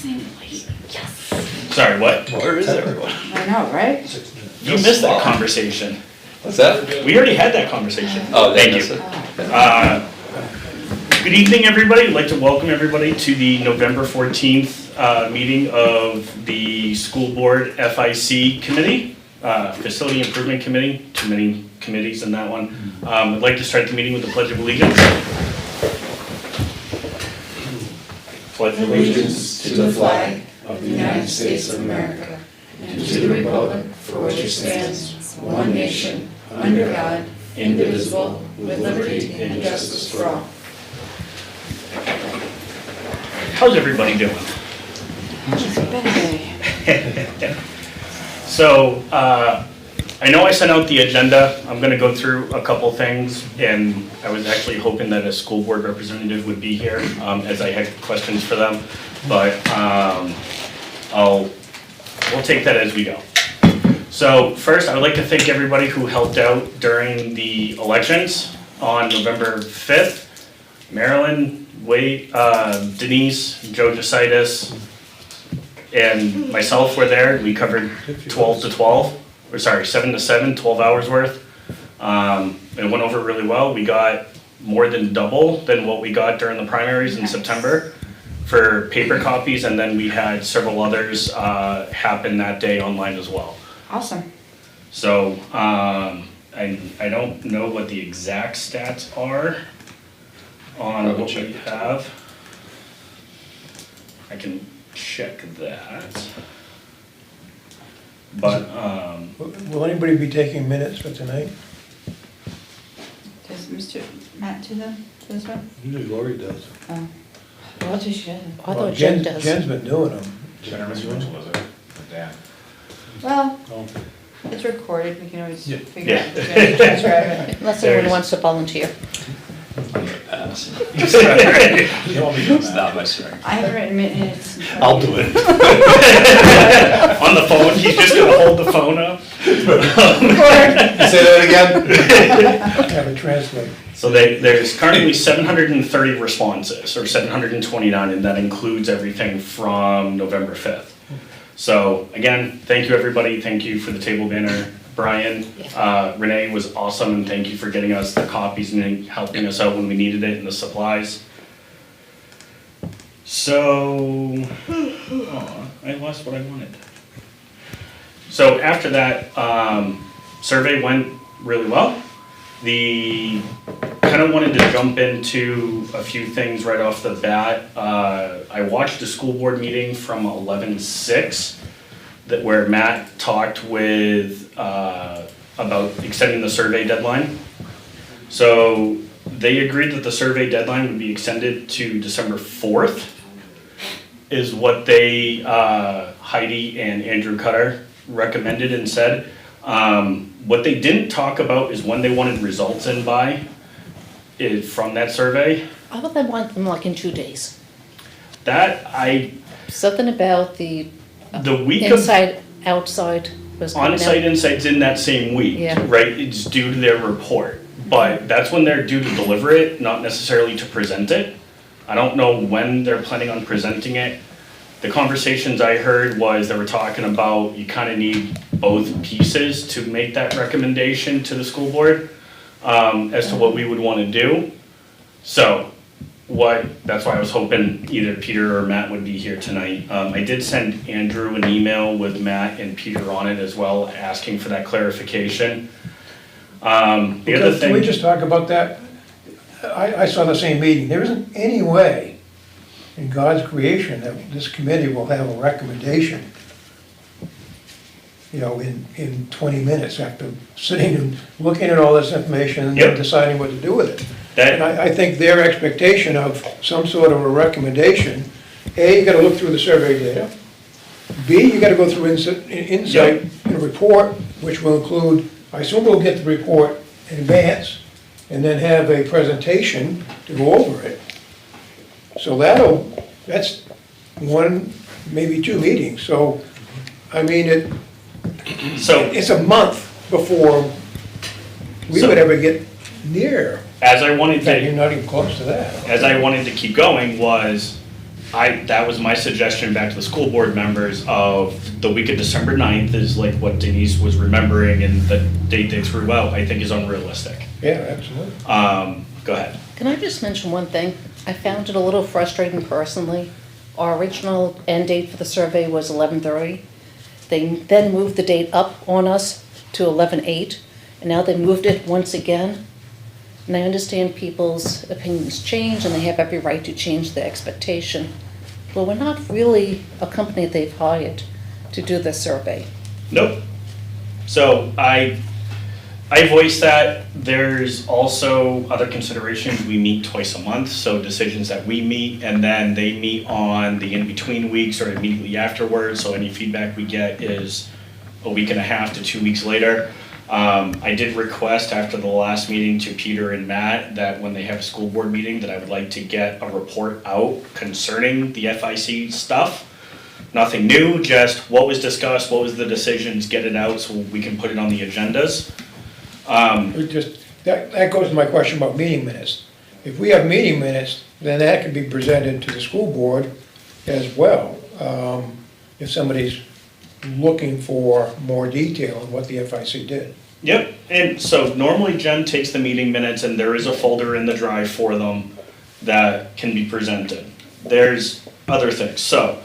Sorry, what? Where is everyone? I know, right? You missed that conversation. What's that? We already had that conversation. Oh, Thank that's you. it. Good evening, everybody. I'd like to welcome everybody to the November 14th meeting of the School Board FIC Committee, Facility Improvement Committee. Too many committees in that one. I'd like to start the meeting with the Pledge of Allegiance. Pledge of Allegiance to the flag of the United States of America and to the republic for which it stands, one nation, under God, indivisible, with liberty and justice for all. How's everybody doing? So, I know I sent out the agenda. I'm going to go through a couple things, and I was actually hoping that a school board representative would be here, as I had questions for them, but we'll take that as we go. So first, I would like to thank everybody who helped out during the elections on November 5th. Marilyn, Wade, Denise, Joe Jositis, and myself were there. We covered 12 to 12. Or sorry, 7 to 7, 12 hours worth. It went over really well. We got more than double than what we got during the primaries in September for paper copies, and then we had several others happen that day online as well. Awesome. So I don't know what the exact stats are on what we have. I can check that. But, will anybody be taking minutes for tonight? Does Mr. Matt do this one? Usually Lori does. Oh. Well, she should. I thought Jen does. Jen's been doing them. Well, Oh. it's recorded, we can always Yeah. figure out the transcribe it. Unless anyone wants to volunteer. Pass. It's It's not my strength. I haven't written minutes. I'll do it. on the phone, he's just gonna hold the phone up. Say that again? Have it translate. So there's currently 730 responses, or 729, and that includes everything from November 5th. So again, thank you everybody, thank you for the table banner. Brian, Renee was awesome, and thank you for getting us the copies and helping us out when we needed it and the supplies. So, I lost what I wanted. So after that, survey went really well. Kind of wanted to jump into a few things right off the bat. I watched the school board meeting from 11/6 where Matt talked with about extending the survey deadline. So they agreed that the survey deadline would be extended to December 4th is what they, Heidi and Andrew Cutter recommended and said. What they didn't talk about is when they wanted results in by from that survey. I thought they want them like in 2 days. Something about the week inside, outside was coming out. On-site insights in that same week, Yeah. right? It's due to their report, but that's when they're due to deliver it, not necessarily to present it. I don't know when they're planning on presenting it. The conversations I heard was they were talking about you kind of need both pieces to make that recommendation to the school board as to what we would want to do. So that's why I was hoping either Peter or Matt would be here tonight. I did send Andrew an email with Matt and Peter on it as well, asking for that clarification. The other thing. Can we just talk about that? I saw the same meeting. There isn't any way in God's creation that this committee will have a recommendation, in 20 minutes after sitting and looking at all this information and then deciding what to do with it. And I think their expectation of some sort of a recommendation, A, you gotta look through the survey data. B, you gotta go through insight in a report, which will include, I assume we'll get the report in advance, and then have a presentation to go over it. So that's one, maybe 2 meetings. So, I mean, it's a month before we would ever get near. As I wanted In fact, you're to, not even close to that. as I wanted to keep going was, that was my suggestion back to the school board members of the week of December 9th is like what Denise was remembering, and the date they threw out, I think is unrealistic. Yeah, absolutely. Go ahead. Can I just mention one thing? I found it a little frustrating personally. Our original end date for the survey was 11/30. They then moved the date up on us to 11/8, and now they moved it once again. And I understand people's opinions change, and they have every right to change their expectation. But we're not really a company they've hired to do this survey. Nope. So I voiced that. There's also other considerations. We meet twice a month, so decisions that we meet, and then they meet on the in-between weeks or immediately afterwards, so any feedback we get is a week and a half to 2 weeks later. I did request after the last meeting to Peter and Matt that when they have a school board meeting that I would like to get a report out concerning the FIC stuff. Nothing new, just what was discussed, what was the decisions, get it out so we can put it on the agendas. That goes to my question about meeting minutes. If we have meeting minutes, then that can be presented to the school board as well. If somebody's looking for more detail on what the FIC did. Yep, and so normally Jen takes the meeting minutes and there is a folder in the drive for them that can be presented. There's other things. So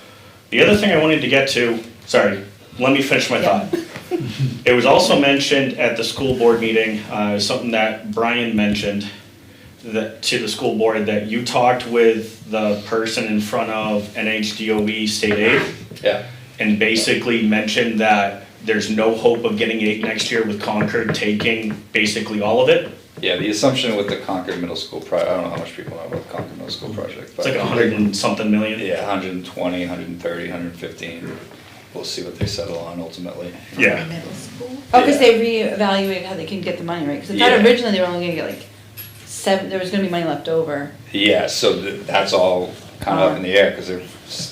the other thing I wanted to get to, sorry, let me finish my thought. It was also mentioned at the school board meeting, something that Brian mentioned that to the school board, that you talked with the person in front of NHDOE state aid. Yeah. And basically mentioned that there's no hope of getting 8 next year with Concord taking basically all of it. Yeah, the assumption with the Concord Middle School project, I don't know how much people know about the Concord Middle School project, It's but. like 100 and something million. Yeah, 120, 130, 115. We'll see what they settle on ultimately. Yeah. Oh, because they reevaluated how they can get the money, right? Because I thought Yeah. originally they were only gonna get like 7, there was gonna be money left over. Yeah, so that's all kind of up in the air because they're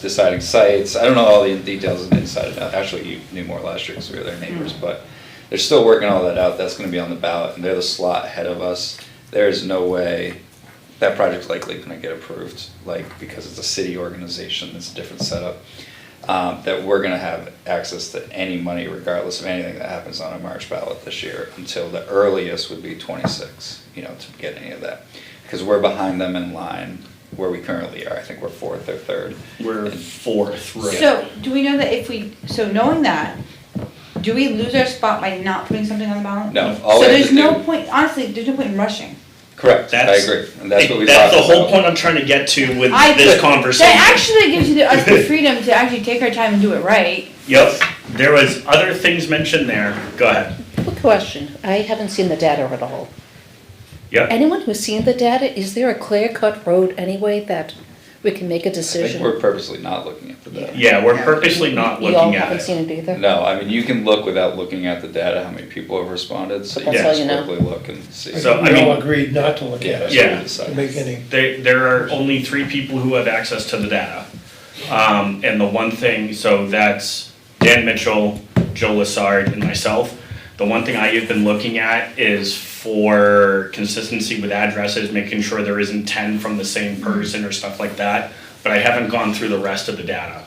deciding sites. I don't know all the details inside and out. Actually, you knew more last year because we were their neighbors, but they're still working all that out. That's going to be on the ballot, and they're the slot ahead of us. There's no way that project's likely going to get approved, like because it's a city organization, it's a different setup. That we're going to have access to any money regardless of anything that happens on a March ballot this year until the earliest would be 26, to get any of that. Because we're behind them in line where we currently are. I think we're 4th or 3rd. We're 4th, right? So, do we know that so knowing that, do we lose our spot by not putting something on the ballot? No, So all we have there's to no do. point, honestly, there's no point in rushing. Correct, I That's- agree, and that's what we That's talked the whole about. point I'm trying to get to with I- this conversation. That actually gives you us the freedom to actually take our time and do it right. Yep, there was other things mentioned there. Go ahead. Quick question, I haven't seen the data at all. Yep. Anyone who's seen the data, is there a clear-cut road anyway that we can make a I think decision? we're purposely not looking at the data. Yeah, we're purposely not You all looking at haven't it. seen it either? No, I mean, you can look without looking at the data, how many people have responded, so But you that's can all just you know. quickly look and see. So, We I mean- all agreed not to look at it. Yeah. To make any, There are only 3 people who have access to the data. And the one thing, so that's Dan Mitchell, Joe Lassard, and myself. The one thing I have been looking at is for consistency with addresses, making sure there isn't 10 from the same person or stuff like that. But I haven't gone through the rest of the data.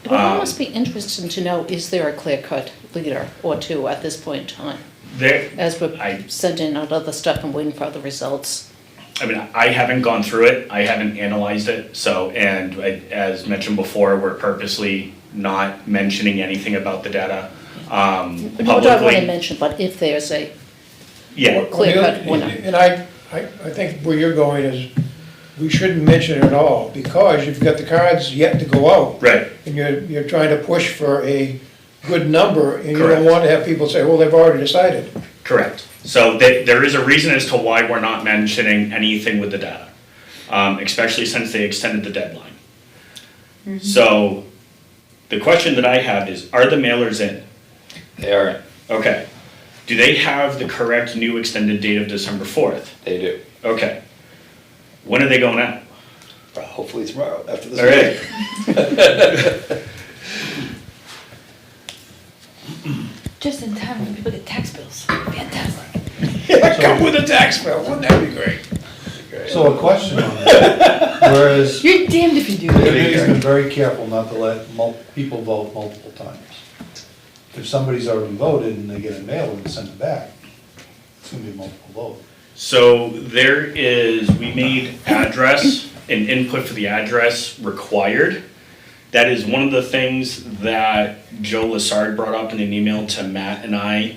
It would almost be interesting to know, is there a clear-cut leader or two at this point in time? There, As we're I- sending out other stuff and waiting for other results. I mean, I haven't gone through it, I haven't analyzed it, so, and as mentioned before, we're purposely not mentioning anything about the data, Nor do I want to publicly. mention, but if there's a Yeah, clear-cut winner. and I think where you're going is, we shouldn't mention it at all, because you've got the cards yet to go out. right, And you're trying to push for a good number, and you Correct. don't want to have people say, well, they've already decided. correct. So there is a reason as to why we're not mentioning anything with the data, especially since they extended the deadline. So, the question that I have is, are the mailers in? They are, Okay. Do they have the correct new extended date of December 4th? they do. Okay. When are they going out? Hopefully tomorrow, after this All right. meeting. Just in time when people get tax bills. Fantastic. Come with a tax bill, wouldn't that be great? So a question on that, whereas You're damned if you do. the committee's been very careful not to let people vote multiple times. If somebody's already voted and they get a mail and send it back, it's gonna be a multiple vote. So we made address and input for the address required. That is one of the things that Joe Lassard brought up in an email to Matt and I,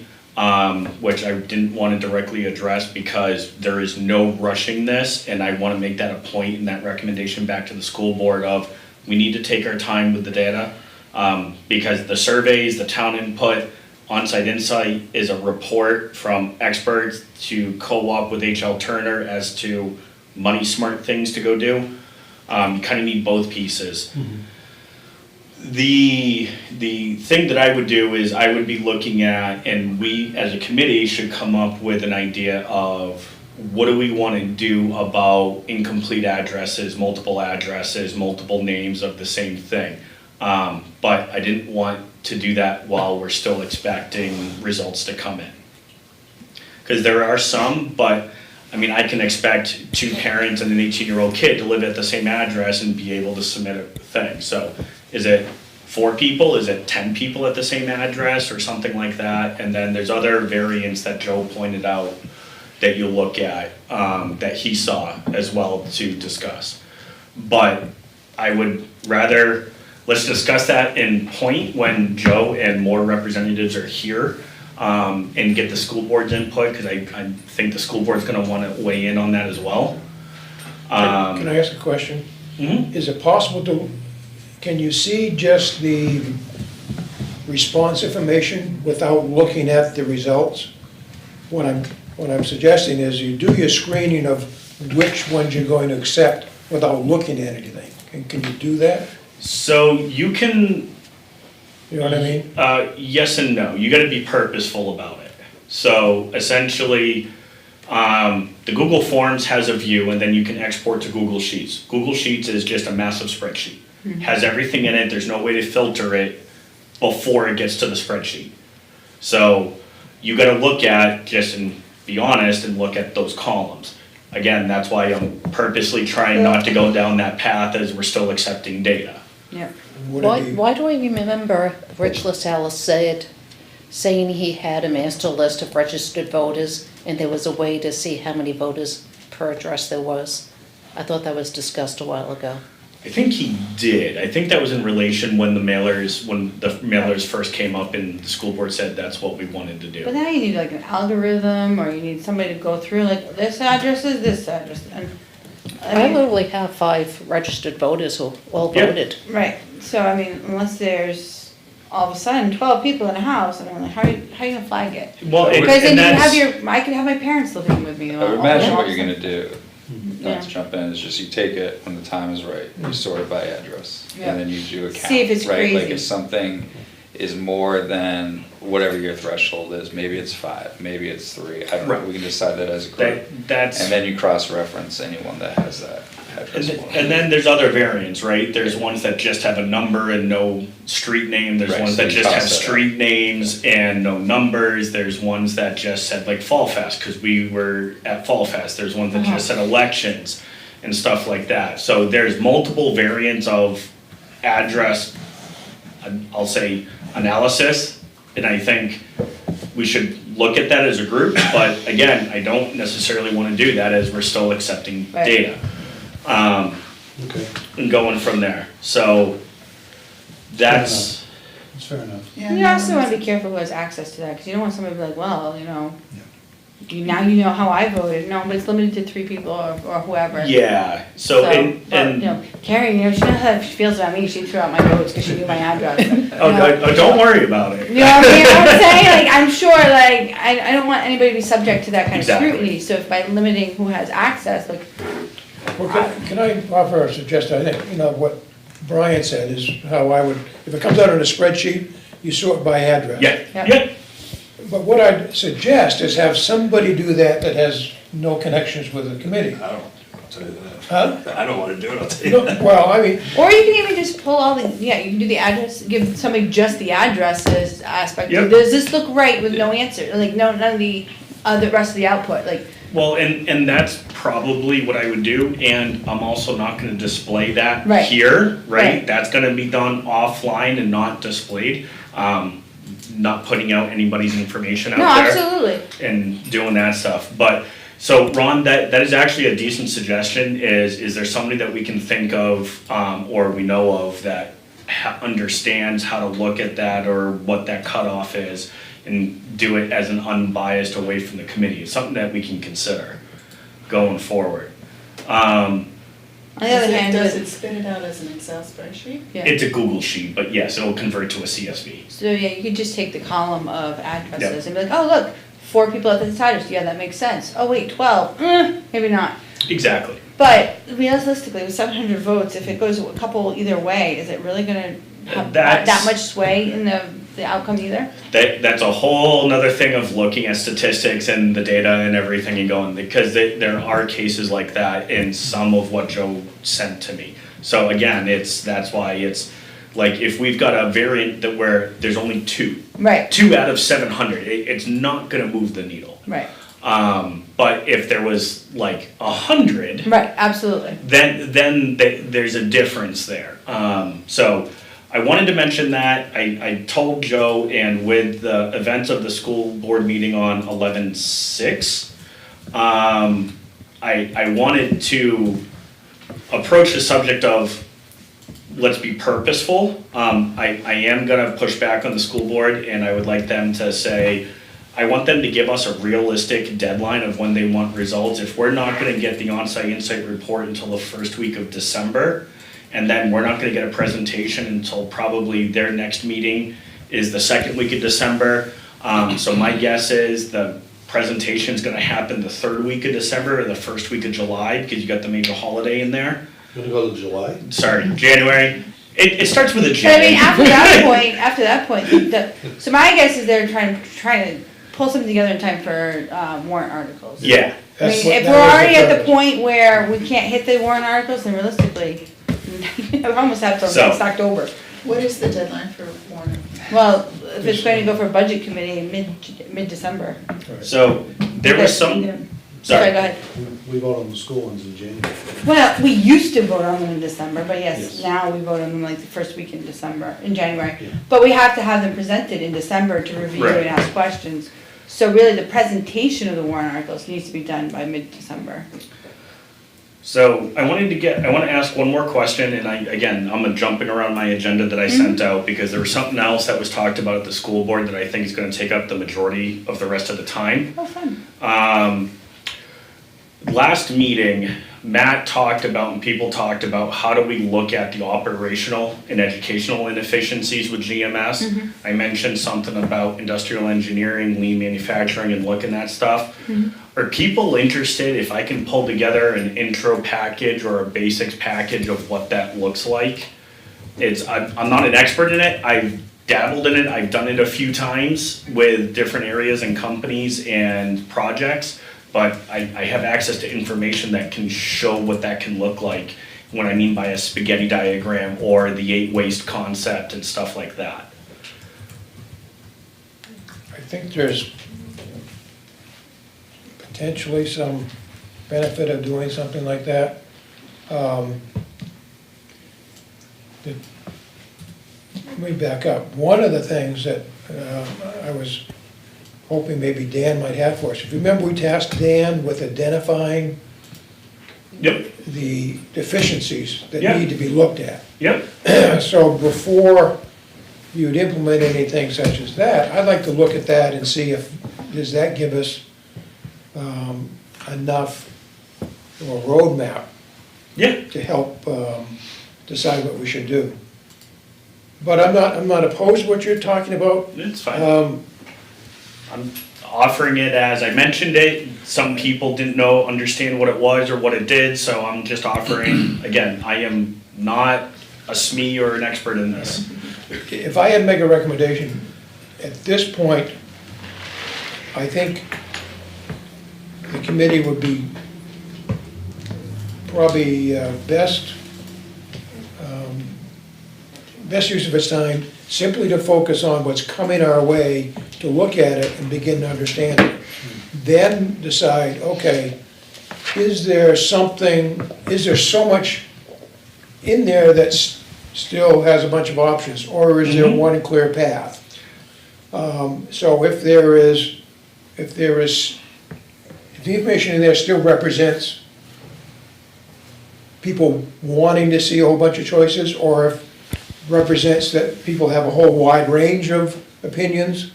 which I didn't want to directly address because there is no rushing this, and I want to make that a point in that recommendation back to the school board of, we need to take our time with the data, because the surveys, the town input, On-Site Insight is a report from experts to co-op with H.L. Turner as to money smart things to go do. You kind of need both pieces. The thing that I would do is I would be looking at, and we as a committee should come up with an idea of what do we want to do about incomplete addresses, multiple names of the same thing. But I didn't want to do that while we're still expecting results to come in. Because there are some, but I mean, I can expect 2 parents and an 18-year-old kid to live at the same address and be able to submit a thing. So is it 4 people? Is it 10 people at the same address or something like that? And then there's other variants that Joe pointed out that you look at, that he saw as well to discuss. But I would rather, let's discuss that in point when Joe and more representatives are here, and get the school board's input, because I think the school board's gonna wanna weigh in on that as well. Can I ask a question? Is it possible can you see just the response information without looking at the results? What I'm suggesting is you do your screening of which ones you're going to accept without looking at anything. Can you do that? So you can, You know what I mean? yes and no. You gotta be purposeful about it. So essentially, the Google Forms has a view, and then you can export to Google Sheets. Google Sheets is just a massive spreadsheet. Has everything in it, there's no way to filter it before it gets to the spreadsheet. So you gotta look at, just and be honest, and look at those columns. Again, that's why I'm purposely trying not to go down that path as we're still accepting data. Yep. Why do I remember Rich LaSalle saying he had a master list of registered voters and there was a way to see how many voters per address there was? I thought that was discussed a while ago. I think he did. I think that was in relation when the mailers first came up and the school board said that's what we wanted to But do. now you need like an algorithm, or you need somebody to go through, like, this address is this address, and. I literally have 5 registered voters who all Yeah. voted. Right, so I mean, unless there's all of a sudden 12 people in a house, I mean, like, how are you gonna flag it? Well, Because then and you can have that's, I could have my parents living with me. I would imagine what you're gonna gonna do, not to Yeah. jump in, is just you take it when the time is right, you sort it by address. Yeah. And then you do a count, See if it's right? Like crazy. if something is more than whatever your threshold is, maybe it's 5, maybe it's 3, I don't know, Right. we can decide that as a group. that's. And then you cross-reference anyone that has that address. And then there's other variants, right? There's ones that just have a number and no street name, there's Right, ones so that you just have toss that out. street names and no numbers, there's ones that just said like Fall Fest, because we were at Fall Fest, there's ones that just said elections and stuff like that. So there's multiple variants of address, I'll say, analysis, and I think we should look at that as a group, but again, I don't necessarily want to do that as we're still accepting Right. data. Okay, And going from there, so that's, that's fair enough. You also wanna be careful who has access to that, because you don't want somebody to be like, well, now you know how I voted, no, but it's limited to 3 people or whoever. yeah, so, and, Carrie, she knows how she feels about me, she'd throw out my votes because she knew my address. don't worry about it. You know what I mean? I'm saying, like, I'm sure, like, I don't want anybody to be subject to that kind of Exactly. scrutiny, so if by limiting who has access, like, Well, can I offer a suggestion? I think, what Brian said is how I would, if it comes out on a spreadsheet, you sort by address. Yeah. But what I'd suggest is have somebody do that has no connections with the committee. I don't, I'll tell you that. Huh? I don't wanna do it, I'll tell you No, that. well, I mean, or you can even just pull all the, you can do the address, give somebody just the addresses aspect. Yep. Does this look right with no answer, like, none of the rest of the output, like, Well, and that's probably what I would do, and I'm also not gonna display that Right. here, right? Right. That's gonna be done offline and not displayed. Not putting out anybody's information out No, there. absolutely. And doing that stuff, but, so Ron, that is actually a decent suggestion, is there somebody that we can think of, or we know of that understands how to look at that, or what that cutoff is, and do it as an unbiased away from the committee? It's something that we can consider going forward. On the other hand, Does it with- spit it out as an Excel spreadsheet? yeah. It's a Google sheet, but yes, it'll convert to a CSV. So yeah, you could just take the column of addresses and be like, oh, look, 4 people at the deciders, yeah, that makes sense. Oh, wait, 12, maybe not. Exactly. But realistically, with 700 votes, if it goes a couple either way, is it really gonna have that That's- much sway in the outcome either? That's a whole nother thing of looking at statistics and the data and everything and going, because there are cases like that in some of what Joe sent to me. So again, that's why it's, like, if we've got a variant that where there's only 2 Right, out of 700, it's not gonna move the needle. right, But if there was like 100, right, absolutely. then there's a difference there. So I wanted to mention that. I told Joe, and with the events of the school board meeting on 11/6, I wanted to approach the subject of, let's be purposeful. I am gonna push back on the school board, and I would like them to say, I want them to give us a realistic deadline of when they want results. If we're not gonna get the onsite insight report until the first week of December, and then we're not gonna get a presentation until probably their next meeting is the second week of December. So my guess is the presentation's gonna happen the third week of December or the first week of July, because you got the major holiday in there. You wanna go to July? Sorry, January. It starts with a J. But I mean, after that point, so my guess is they're trying to pull something together in time for warrant articles. Yeah, I That's mean, what- if that we're was already at the purpose. point where we can't hit the warrant articles, then realistically, we almost have till So- next October. What is the deadline for warrant? Well, if it's going to go for budget committee in mid-December. so there was some, Sorry, sorry. go ahead. We vote on the school ones in January. Well, we used to vote on them in December, but yes, Yes. now we vote on them like the first week in December, in January. Yeah. But we have to have them presented in December to review Right. and ask questions. So really, the presentation of the warrant articles needs to be done by mid-December. So I want to ask one more question, and I'm jumping around my agenda that I sent out, because there was something else that was talked about at the school board that I think is gonna take up the majority of the rest of the time. Oh, fun. Last meeting, Matt talked about, and people talked about, how do we look at the operational and educational inefficiencies with GMS? I mentioned something about industrial engineering, lean manufacturing, and looking at stuff. Are people interested if I can pull together an intro package or a basics package of what that looks like? I'm not an expert in it, I've dabbled in it, I've done it a few times with different areas and companies and projects, but I have access to information that can show what that can look like, what I mean by a spaghetti diagram or the 8 waste concept and stuff like that. I think there's potentially some benefit of doing something like that. Let me back up. One of the things that I was hoping maybe Dan might have for us, if you remember, we tasked Dan with identifying Yep, the deficiencies that Yeah. need to be looked at. yep, So before you'd implement anything such as that, I'd like to look at that and see if, does that give us enough of a roadmap yeah, to help decide what we should do. But I'm not opposed to what you're talking about. it's fine. I'm offering it as I mentioned it. Some people didn't understand what it was or what it did, so I'm just offering, again, I am not a SME or an expert in this. If I had to make a recommendation, at this point, I think the committee would be probably best use of its time simply to focus on what's coming our way, to look at it and begin to understand it. then decide, okay, is there so much in there that still has a bunch of options, or is there one clear path? So if the information in there still represents people wanting to see a whole bunch of choices, or if represents that people have a whole wide range of opinions,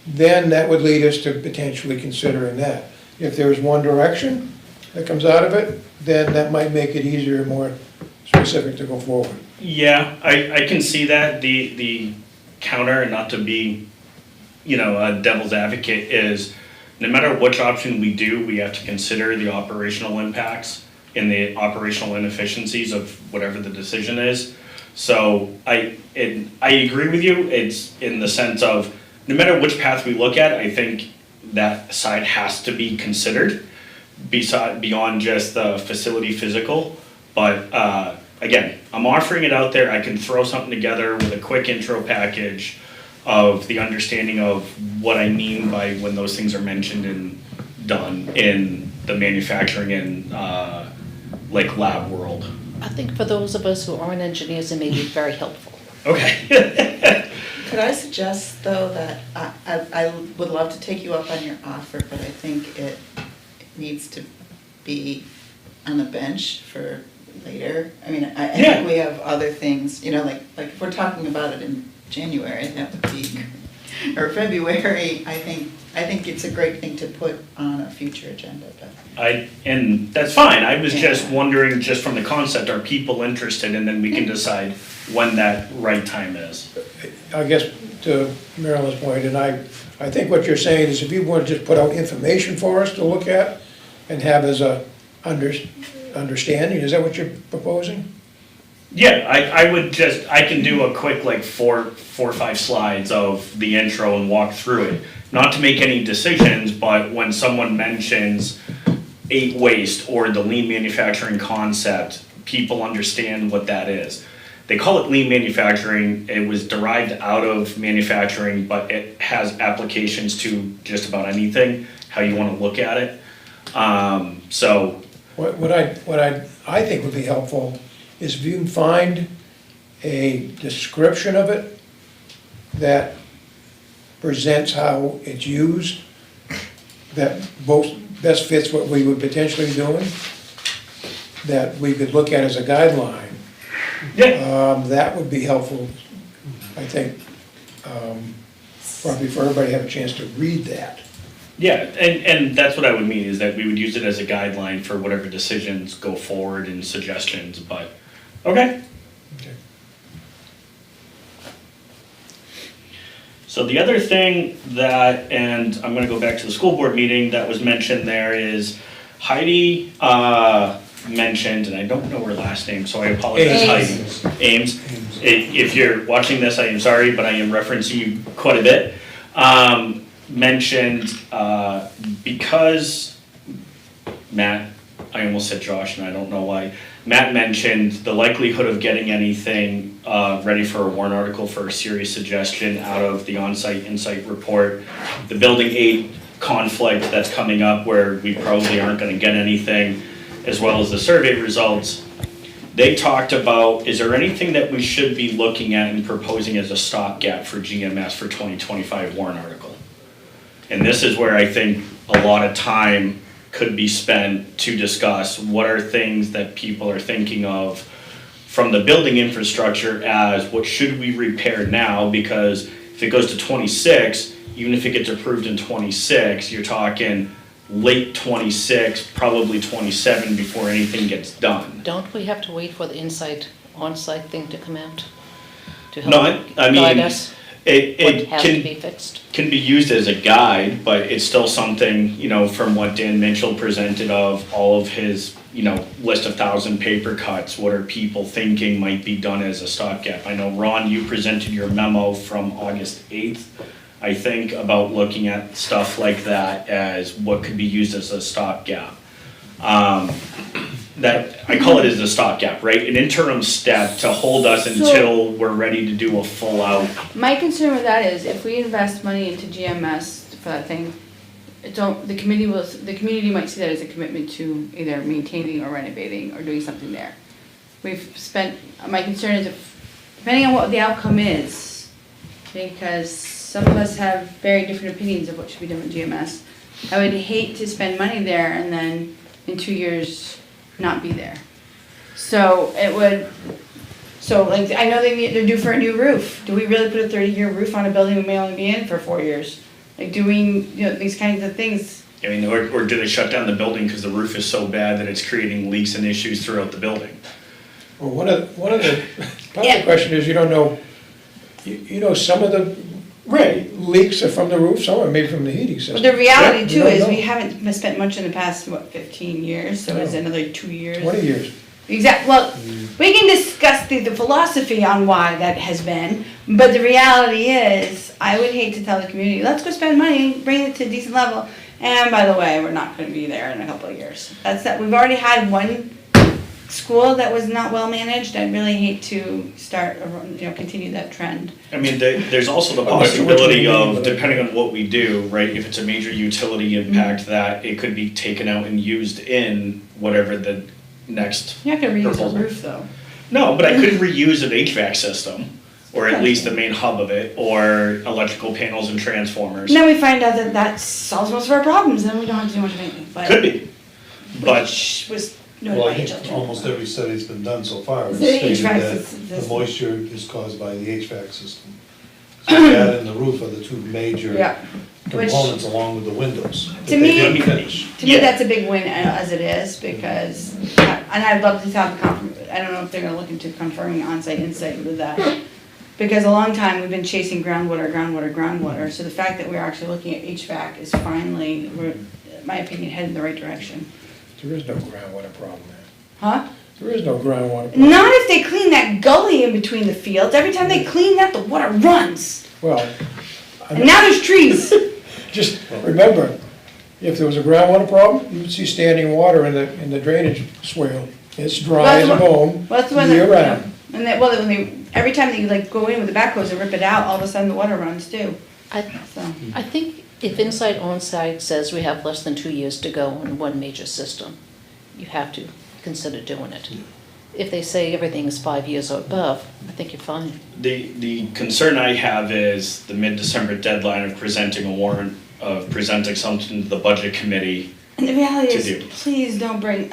then that would lead us to potentially considering that. If there's one direction that comes out of it, then that might make it easier and more specific to go forward. Yeah, I can see that. The counter, and not to be, a devil's advocate, is no matter which option we do, we have to consider the operational impacts and the operational inefficiencies of whatever the decision is. So I agree with you. It's in the sense of no matter which path we look at, I think that side has to be considered beyond just the facility physical. But again, I'm offering it out there. I can throw something together with a quick intro package of the understanding of what I mean by when those things are mentioned and done in the manufacturing and lab world. I think for those of us who aren't engineers, it may be very helpful. Okay. Could I suggest, though, that I would love to take you up on your offer, but I think it needs to be on the bench for later. I mean, I think we have other things, like if we're talking about it in January, that would be, or February, I think it's a great thing to put on a future agenda, but. And that's fine. I was just wondering, just from the concept, are people interested? And then we can decide when that right time is. I guess to Marilyn's point, and I think what you're saying is if you want to just put out information for us to look at and have as a understanding, is that what you're proposing? Yeah, I can do a quick 4 or 5 slides of the intro and walk through it. Not to make any decisions, but when someone mentions 8 waste or the lean manufacturing concept, people understand what that is. They call it lean manufacturing. It was derived out of manufacturing, but it has applications to just about anything, how you want to look at it. So What I think would be helpful is if you can find a description of it that presents how it's used, that best fits what we would potentially be doing, that we could look at as a guideline. That would be helpful, I think, probably for everybody to have a chance to read that. yeah, and that's what I would mean, is that we would use it as a guideline for whatever decisions go forward and suggestions, but, okay. Okay. So the other thing that, and I'm gonna go back to the school board meeting that was mentioned there, is Heidi mentioned, and I don't know her last name, so I apologize, Heidi. Ames. If you're watching this, I am sorry, but I am referencing you quite a bit. Mentioned, because Matt, I almost said Josh, and I don't know why. Matt mentioned the likelihood of getting anything ready for a warrant article for a serious suggestion out of the on-site insight report. The building 8 conflict that's coming up where we probably aren't gonna get anything, as well as the survey results. They talked about, is there anything that we should be looking at and proposing as a stopgap for GMS for 2025 warrant article? And this is where I think a lot of time could be spent to discuss what are things that people are thinking of from the building infrastructure as what should we repair now, because if it goes to 26, even if it gets approved in 26, you're talking late 26, probably 27 before anything gets done. Don't we have to wait for the on-site thing to come out? To No, help I guide mean, us it what has to be can, fixed? can be used as a guide, but it's still something, from what Dan Mitchell presented of all of his, list of 1,000 paper cuts, what are people thinking might be done as a stopgap? I know, Ron, you presented your memo from August 8th, I think, about looking at stuff like that as what could be used as a stopgap. That, I call it as a stopgap, right? An interim step to hold us until we're ready to do a full out. My concern with that is if we invest money into GMS for that thing, the community might see that as a commitment to either maintaining or renovating or doing something there. My concern is depending on what the outcome is, because some of us have very different opinions of what should be done with GMS. I would hate to spend money there and then in 2 years not be there. So like, I know they're due for a new roof. Do we really put a 30-year roof on a building we may only be in for 4 years? Like doing, these kinds of things. I mean, or do they shut down the building because the roof is so bad that it's creating leaks and issues throughout the building? Well, part of the question is, you don't know, some of the leaks are from the roof, some are maybe from the heating system. But the reality Yeah, too don't is know. we haven't spent much in the past, 15 years, so it's No. another 2 years. 20 years. Exactly, well, we can discuss the philosophy on why that has been, but the reality is, I would hate to tell the community, let's go spend money, bring it to a decent level, and by the way, we're not gonna be there in a couple of years. We've already had one school that was not well managed. I'd really hate to start, continue that trend. I mean, there's also the I'm not sure what possibility you mean, of, but- depending on what we do, right, if it's a major utility impact, that it could be taken out and used in whatever the next You're not gonna reuse a proposal. roof though. No, but I could reuse an HVAC system, or at least the main hub of it, or electrical panels and transformers. And then we find out that solves most of our problems, and then we don't have to do much of anything, but. Could be, but Which was Well, noted I by think children. almost every study's been done so far, has The stated HVAC that system. the moisture is caused by the HVAC system. So that and the roof are the two major Yeah. Which- components along with the windows. that To they me- didn't finish. To me, Yeah. that's a big win as it is, because, and I'd love to have I don't know if they're gonna look into confirming onsite insight with that. Because a long time, we've been chasing groundwater, so the fact that we're actually looking at HVAC is finally, in my opinion, headed in the right direction. There is no groundwater problem there. Huh? There is no groundwater problem. Not if they clean that gully in between the fields, every time they clean that, the water runs. Well, And now there's trees. just remember, if there was a groundwater problem, you would see standing water in the drainage swale. It's dry as a bone, Well, that's when year round. And then, every time that you like go in with the backhoes and rip it out, all of a sudden the water runs too, so. I think if Inside Onsite says we have less than 2 years to go on one major system, you have to consider doing it. If they say everything is 5 years or above, I think you're fine. the concern I have is the mid-December deadline of presenting a warrant, of presenting something to the budget committee. And the reality To is, do. please don't bring,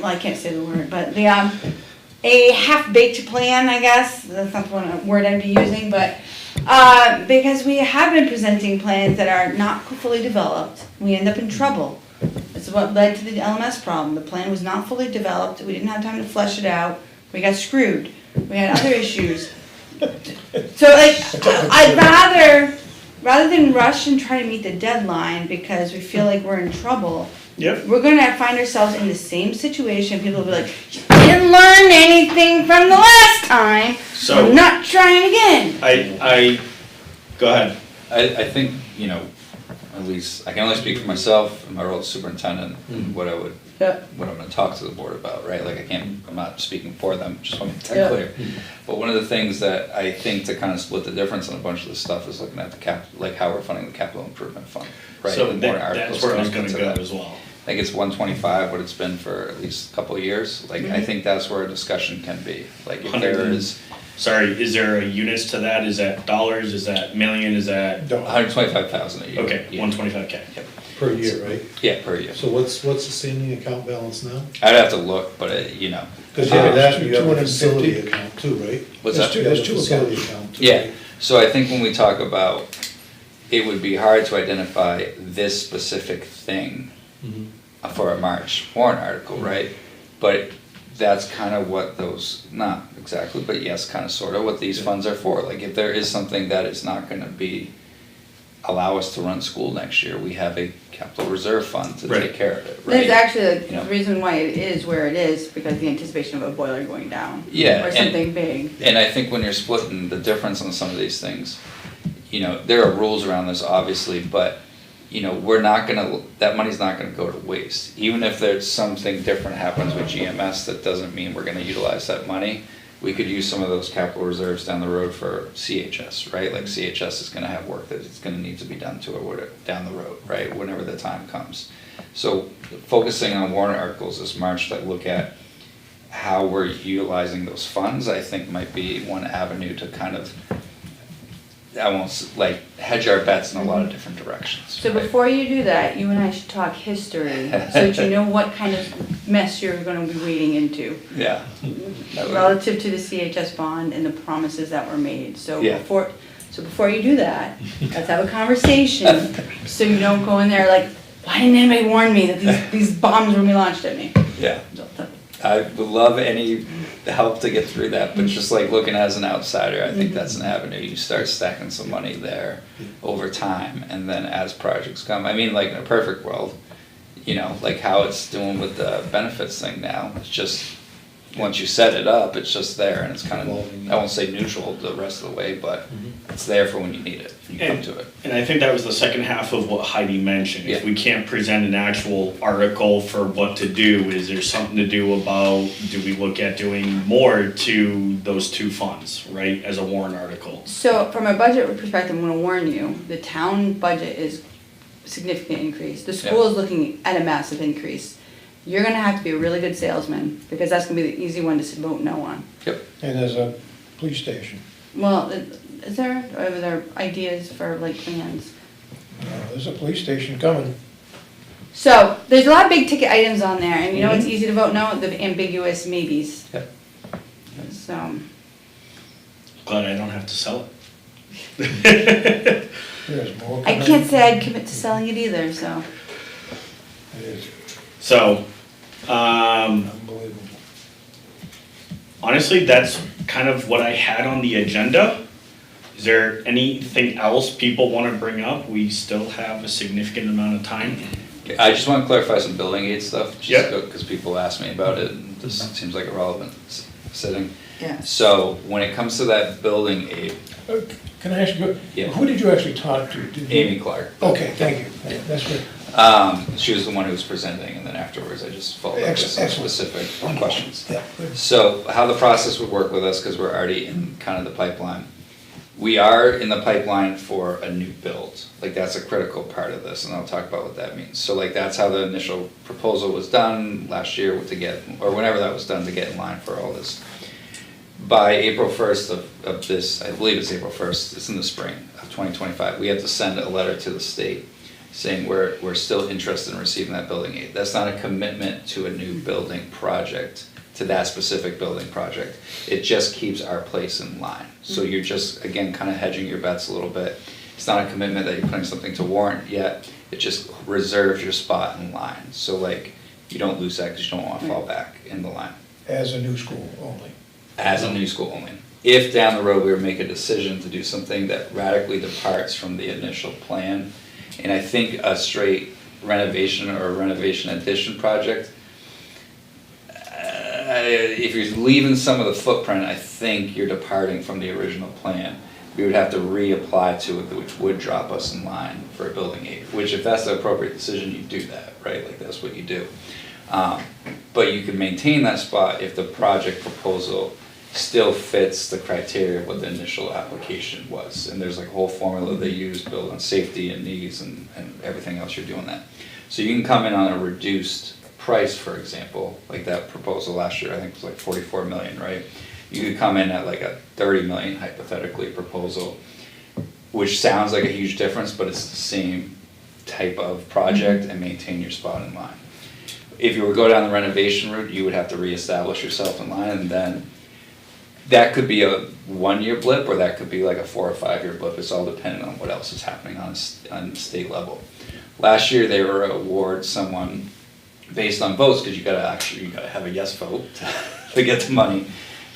well, I can't say the word, but a half-baked plan, I guess, that's not the word I'd be using, but, because we have been presenting plans that are not fully developed, we end up in trouble. It's what led to the LMS problem, the plan was not fully developed, we didn't have time to flesh it out, we got screwed, we had other issues. So like, I'd rather than rush and try to meet the deadline because we feel like we're in trouble, Yep. we're gonna find ourselves in the same situation, people will be like, you didn't learn anything from the last time, So- I'm not trying again. Go ahead. I think, at least, I can only speak for myself and my role as superintendent and what I'm gonna talk to the board about, right? Like I'm not speaking for them, just want to make that Yeah. clear. But one of the things that I think to kind of split the difference on a bunch of this stuff is looking at like how we're funding the capital improvement fund, right? So And more that's articles where I was gonna connected to go that. as well. I think it's 125, what it's been for at least a couple of years. Like, I think that's where a discussion can be. Like, if there is Sorry, is there a units to that? Is that dollars? Is that million? Is that? Don't- 125,000 a year. Okay, Yeah. 125K. Yep. Per year, right? Yeah, per year. So what's the standing account balance now? I'd have to look, but Because you have Uh, that, you have a 250. facility account too, right? what's There's that? two- You have a there's two facility accounts. account too, Yeah, right? so I think when we talk about, it would be hard to identify this specific thing Mhm. for a March warrant article, right? But that's kind of what those, not exactly, but yes, kind of sort of what these funds are for. Like if there is something that is not gonna allow us to run school next year, we have a capital reserve fund to Right. take care of it, right? There's actually Yeah. a reason why it is where it is, because the anticipation of a boiler going down. Yeah, Or and- something big. And I think when you're splitting the difference on some of these things, there are rules around this, obviously, but, that money's not gonna go to waste. Even if there's something different happens with GMS, that doesn't mean we're gonna utilize that money. we could use some of those capital reserves down the road for CHS, right? Like CHS is gonna have work that it's gonna need to be done to it whatever, down the road, right? Whenever the time comes. So focusing on warrant articles this March that look at how we're utilizing those funds, I think might be one avenue to kind of, I won't, like, hedge our bets in a lot of different directions. So right? before you do that, you and I should talk history, so that you know what kind of mess you're gonna be wading into Yeah. That would- relative to the CHS bond and the promises that were made. So Yeah. before you do that, let's have a conversation, so you don't go in there like, why didn't anybody warn me that these bombs were gonna be launched at me? Yeah. I would love any help to get through that, but just like looking as an outsider, I think that's an avenue. You start stacking some money there over time, and then as projects come, I mean, like in a perfect world, you know, like how it's doing with the benefits thing now, it's just, once you set it up, it's just there, and it's kind of, I won't say neutral the rest of the way, but it's there for when you need it, you come to it. And I think that was the second half of what Heidi mentioned. If Yeah. we can't present an actual article for what to do, is there something to do about, do we look at doing more to those two funds, right, as a warrant article? So from a budget perspective, I'm gonna warn you, the town budget is significant increase. The school is looking at a massive increase. You're gonna have to be a really good salesman, because that's gonna be the easy one to vote no on. Yep. And there's a police station. Well, is there, or are there ideas for like plans? There's a police station coming. So, there's a lot of big ticket items on there, and you know it's easy to vote no, the ambiguous maybes. Yep. So, Glad I don't have to sell it. There's more I coming. can't say I'd commit to selling it either, so. It is So, unbelievable. honestly, that's kind of what I had on the agenda. Is there anything else people want to bring up? We still have a significant amount of time. I just want to clarify some building aid stuff, Yep. just because people ask me about it, and this seems like a relevant sitting. Yeah. So, when it comes to that building aid, Can I ask you, Yeah. who did you actually talk to? Did you- Amy Clark. Okay, thank you. That's good. She was the one who was presenting, and then afterwards I just followed up with some Excellent. specific questions. Yeah, good. So how the process would work with us, because we're already in kind of the pipeline. We are in the pipeline for a new build, like that's a critical part of this, and I'll talk about what that means. So like that's how the initial proposal was done last year to get, or whenever that was done to get in line for all this. By April 1st of this, I believe it's April 1st, it's in the spring of 2025, we have to send a letter to the state saying we're still interested in receiving that building aid. That's not a commitment to a new building project, to that specific building project. It just keeps our place in line. So you're just, again, kind of hedging your bets a little bit. It's not a commitment that you're putting something to warrant yet, it just reserves your spot in line. So like, you don't lose that because you don't want to fall back in the line. As a new school only. As a new school only. If down the road we were to make a decision to do something that radically departs from the initial plan, and I think a straight renovation or a renovation addition project, if you're leaving some of the footprint, I think you're departing from the original plan. We would have to reapply to it, which would drop us in line for a building aid, which if that's the appropriate decision, you do that, right? Like that's what you do. But you can maintain that spot if the project proposal still fits the criteria of what the initial application was. And there's like a whole formula they use built on safety and needs and everything else, you're doing that. So you can come in on a reduced price, for example, like that proposal last year, I think it was like 44 million, right? You could come in at like a 30 million hypothetically proposal, which sounds like a huge difference, but it's the same type of project and maintain your spot in line. If you were to go down the renovation route, you would have to reestablish yourself in line, and then that could be a 1-year blip, or that could be like a 4 or 5 year blip. It's all dependent on what else is happening on state level. Last year, they were to award someone based on votes, because you gotta have a yes vote to get the money.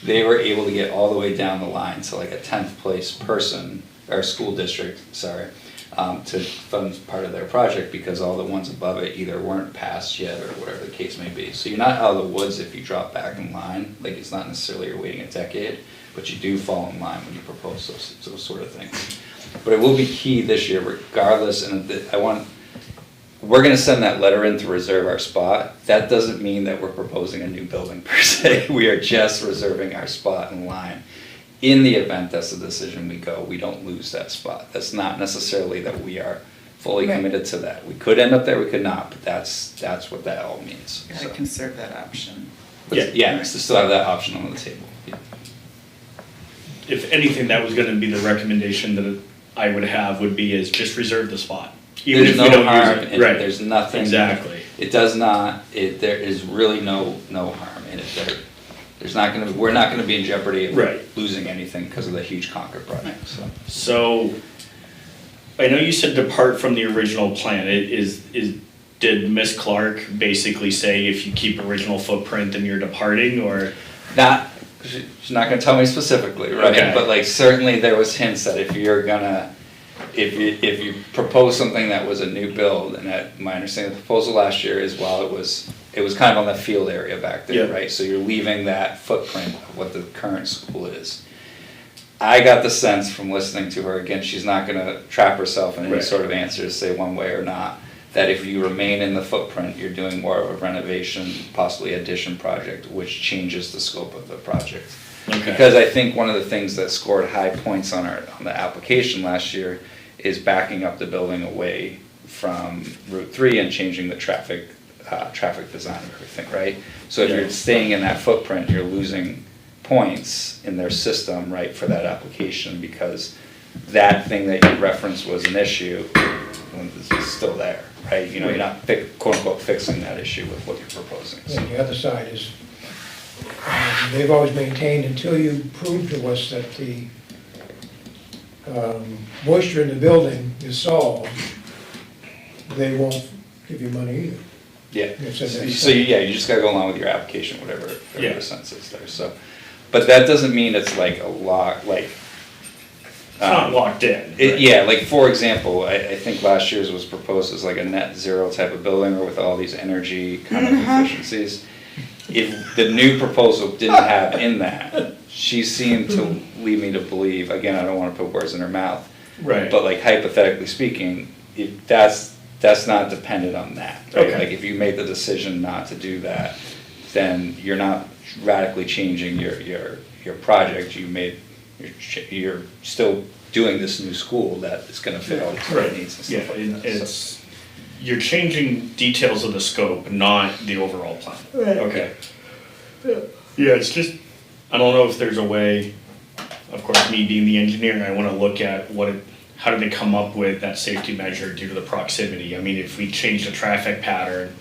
They were able to get all the way down the line to like a 10th place person, or school district, sorry, to fund part of their project, because all the ones above it either weren't passed yet or whatever the case may be. So you're not out of the woods if you drop back in line, like it's not necessarily you're waiting a decade, but you do fall in line when you propose those sort of things. But it will be key this year regardless, and we're gonna send that letter in to reserve our spot. That doesn't mean that we're proposing a new building per se. We are just reserving our spot in line. In the event that's the decision we go, we don't lose that spot. That's not necessarily that we are fully Right. committed to that. We could end up there, we could not, but that's what that all means. Gotta So, conserve that option. but yeah, to still have that option on the table. Yeah. If anything, that was gonna be the recommendation that I would have would be is just reserve the spot. Even There's if we no don't harm use in it. it, Right, there's nothing. exactly. It does not, there is really no harm in it. There's not gonna, we're not gonna be in jeopardy Right. of losing anything because of the huge Concord project, so. So, I know you said depart from the original plan, did Miss Clark basically say if you keep original footprint then you're departing, or? Not, she's not gonna tell me specifically, right? Okay. But like certainly there was hints that if you're gonna, if you propose something that was a new build, and that, my understanding of the proposal last year is while it was kind of on the field area back there, Yeah. right? So you're leaving that footprint of what the current school is. I got the sense from listening to her, again, she's not gonna trap herself in any Right. sort of answer to say one way or not, that if you remain in the footprint, you're doing more of a renovation, possibly addition project, which changes the scope of the project. Okay. Because I think one of the things that scored high points on the application last year is backing up the building away from Route 3 and changing the traffic design of everything, right? So if Yeah. you're staying in that footprint, you're losing points in their system, right, for that application, because that thing that you referenced was an issue, when it's still there, right? You know, you're not quote unquote fixing that issue with what you're proposing. So- And the other side is, they've always maintained until you prove to us that the moisture in the building is solved, they won't give you money either. Yeah, Yes, yes, yes. so yeah, you just gotta go along with your application, whatever Yeah. the sense is there, so. But that doesn't mean it's like a lock, like. It's not locked in. right? Yeah, like for example, I think last year's was proposed as like a net zero type of building or with all these energy kind of efficiencies. If the new proposal didn't have in that, she seemed to lead me to believe, again, I don't wanna put words in her mouth, Right. but like hypothetically speaking, that's not dependent on that, right? Okay. Like if you made the decision not to do that, then you're not radically changing your project, you're still doing this new school that is gonna fit all these Right. needs and Yeah, stuff like that. So- it's, you're changing details of the scope, not the overall plan. Right. Okay. Yeah, it's just, I don't know if there's a way, of course, me being the engineer, I wanna look at how did they come up with that safety measure due to the proximity? I mean, if we change the traffic pattern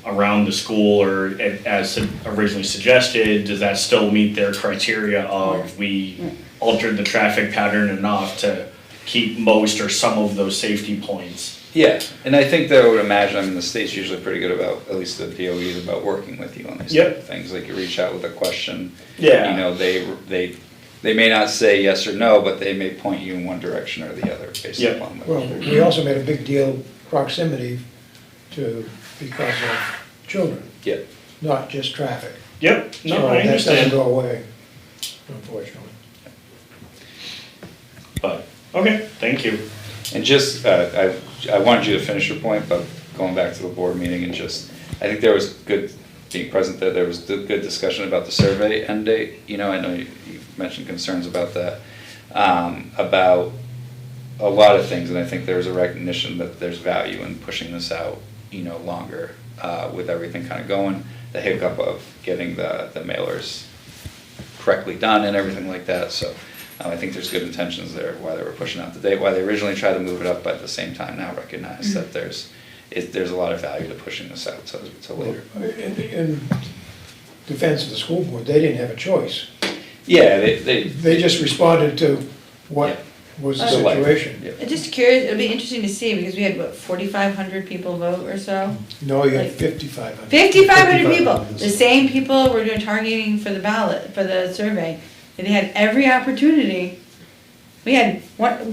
around the school or as originally suggested, does that still meet their criteria of we altered the traffic pattern enough to keep most or some of those safety points? Yeah, and I think that I would imagine, I mean, the state's usually pretty good about, at least the DOE is about working with you on these Yep. type of things, like you reach out with a question. Yeah. You know, they may not say yes or no, but they may point you in one direction or the other based Yep. upon what. Well, we also made a big deal proximity because of children, Yeah, not just traffic. Yep, no, So I that doesn't understand, go away, unfortunately. but, okay, thank you. and just, I wanted you to finish your point, but going back to the board meeting and just, I think there was good, being present there was good discussion about the survey end date. You know, I know you mentioned concerns about that, about a lot of things, and I think there's a recognition that there's value in pushing this out, you know, longer, with everything kind of going. The hiccup of getting the mailers correctly done and everything like that, so I think there's good intentions there, why they were pushing out the date, why they originally tried to move it up, but at the same time now recognize that there's a lot of value to pushing this out to later. In defense of the school board, they didn't have a choice. Yeah, they. They just responded to what was the So, like, situation. yeah. Just curious, it'd be interesting to see, because we had, what, 4,500 people vote or so? No, you had Like- 5,500. 5,500 people, 5,500. the same people were doing targeting for the ballot, for the survey. And they had every opportunity. We had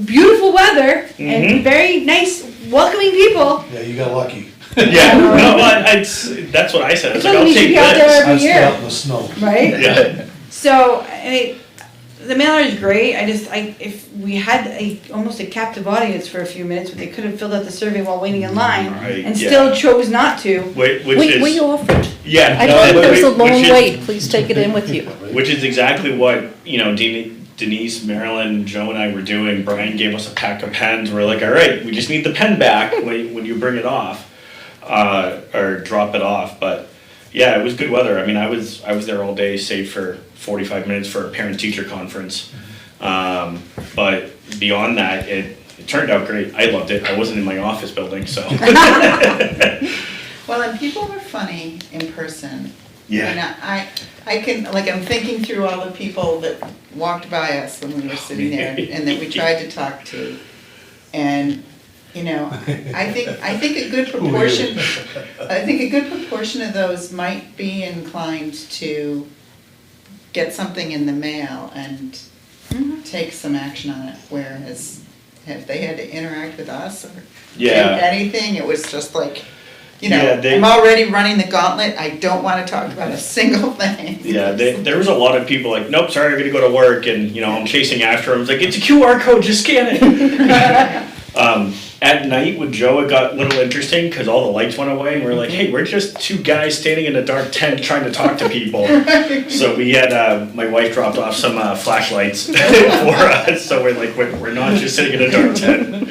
beautiful weather and Mhm. very nice, welcoming people. Yeah, you got lucky. Yeah, no, that's what I said, I was like, It's I'll like we should take be out there this. every I'd stay year. out in the snow. Right? Yeah, So, I mean, the mailer is great, if we had almost a captive audience for a few minutes, where they could have filled out the survey while waiting in line, Right, and yeah. still chose not to. Which We is, offered. yeah. I no, thought it was a which long is- wait, please take it in with you. Which is exactly what, Denise, Marilyn, Joe and I were doing. Brian gave us a pack of pens. We're like, all right, we just need the pen back when you bring it off, or drop it off. But yeah, it was good weather. I mean, I was there all day, save for 45 minutes for a parent-teacher conference. But beyond that, it turned out great. I loved it. I wasn't in my office building, so. Well, and people were funny in person. Yeah. And I can, like, I'm thinking through all the people that walked by us when we were sitting there and that we tried to talk to. And, I think a good proportion, of those might be inclined to get something in the mail and take some action on it, whereas if they had to interact with us or do Yeah. anything, it was just like, Yeah, I'm already running the gauntlet, I don't wanna talk about a single thing. Yeah, there was a lot of people like, nope, sorry, I'm gonna go to work, and I'm chasing after them. It's like, it's a QR code, just scan it. At night with Joe, it got a little interesting because all the lights went away, and we're like, hey, we're just two guys standing in a dark tent trying to talk to people. So we had my wife dropped off some flashlights for us, so we're like, we're not just sitting in a dark tent.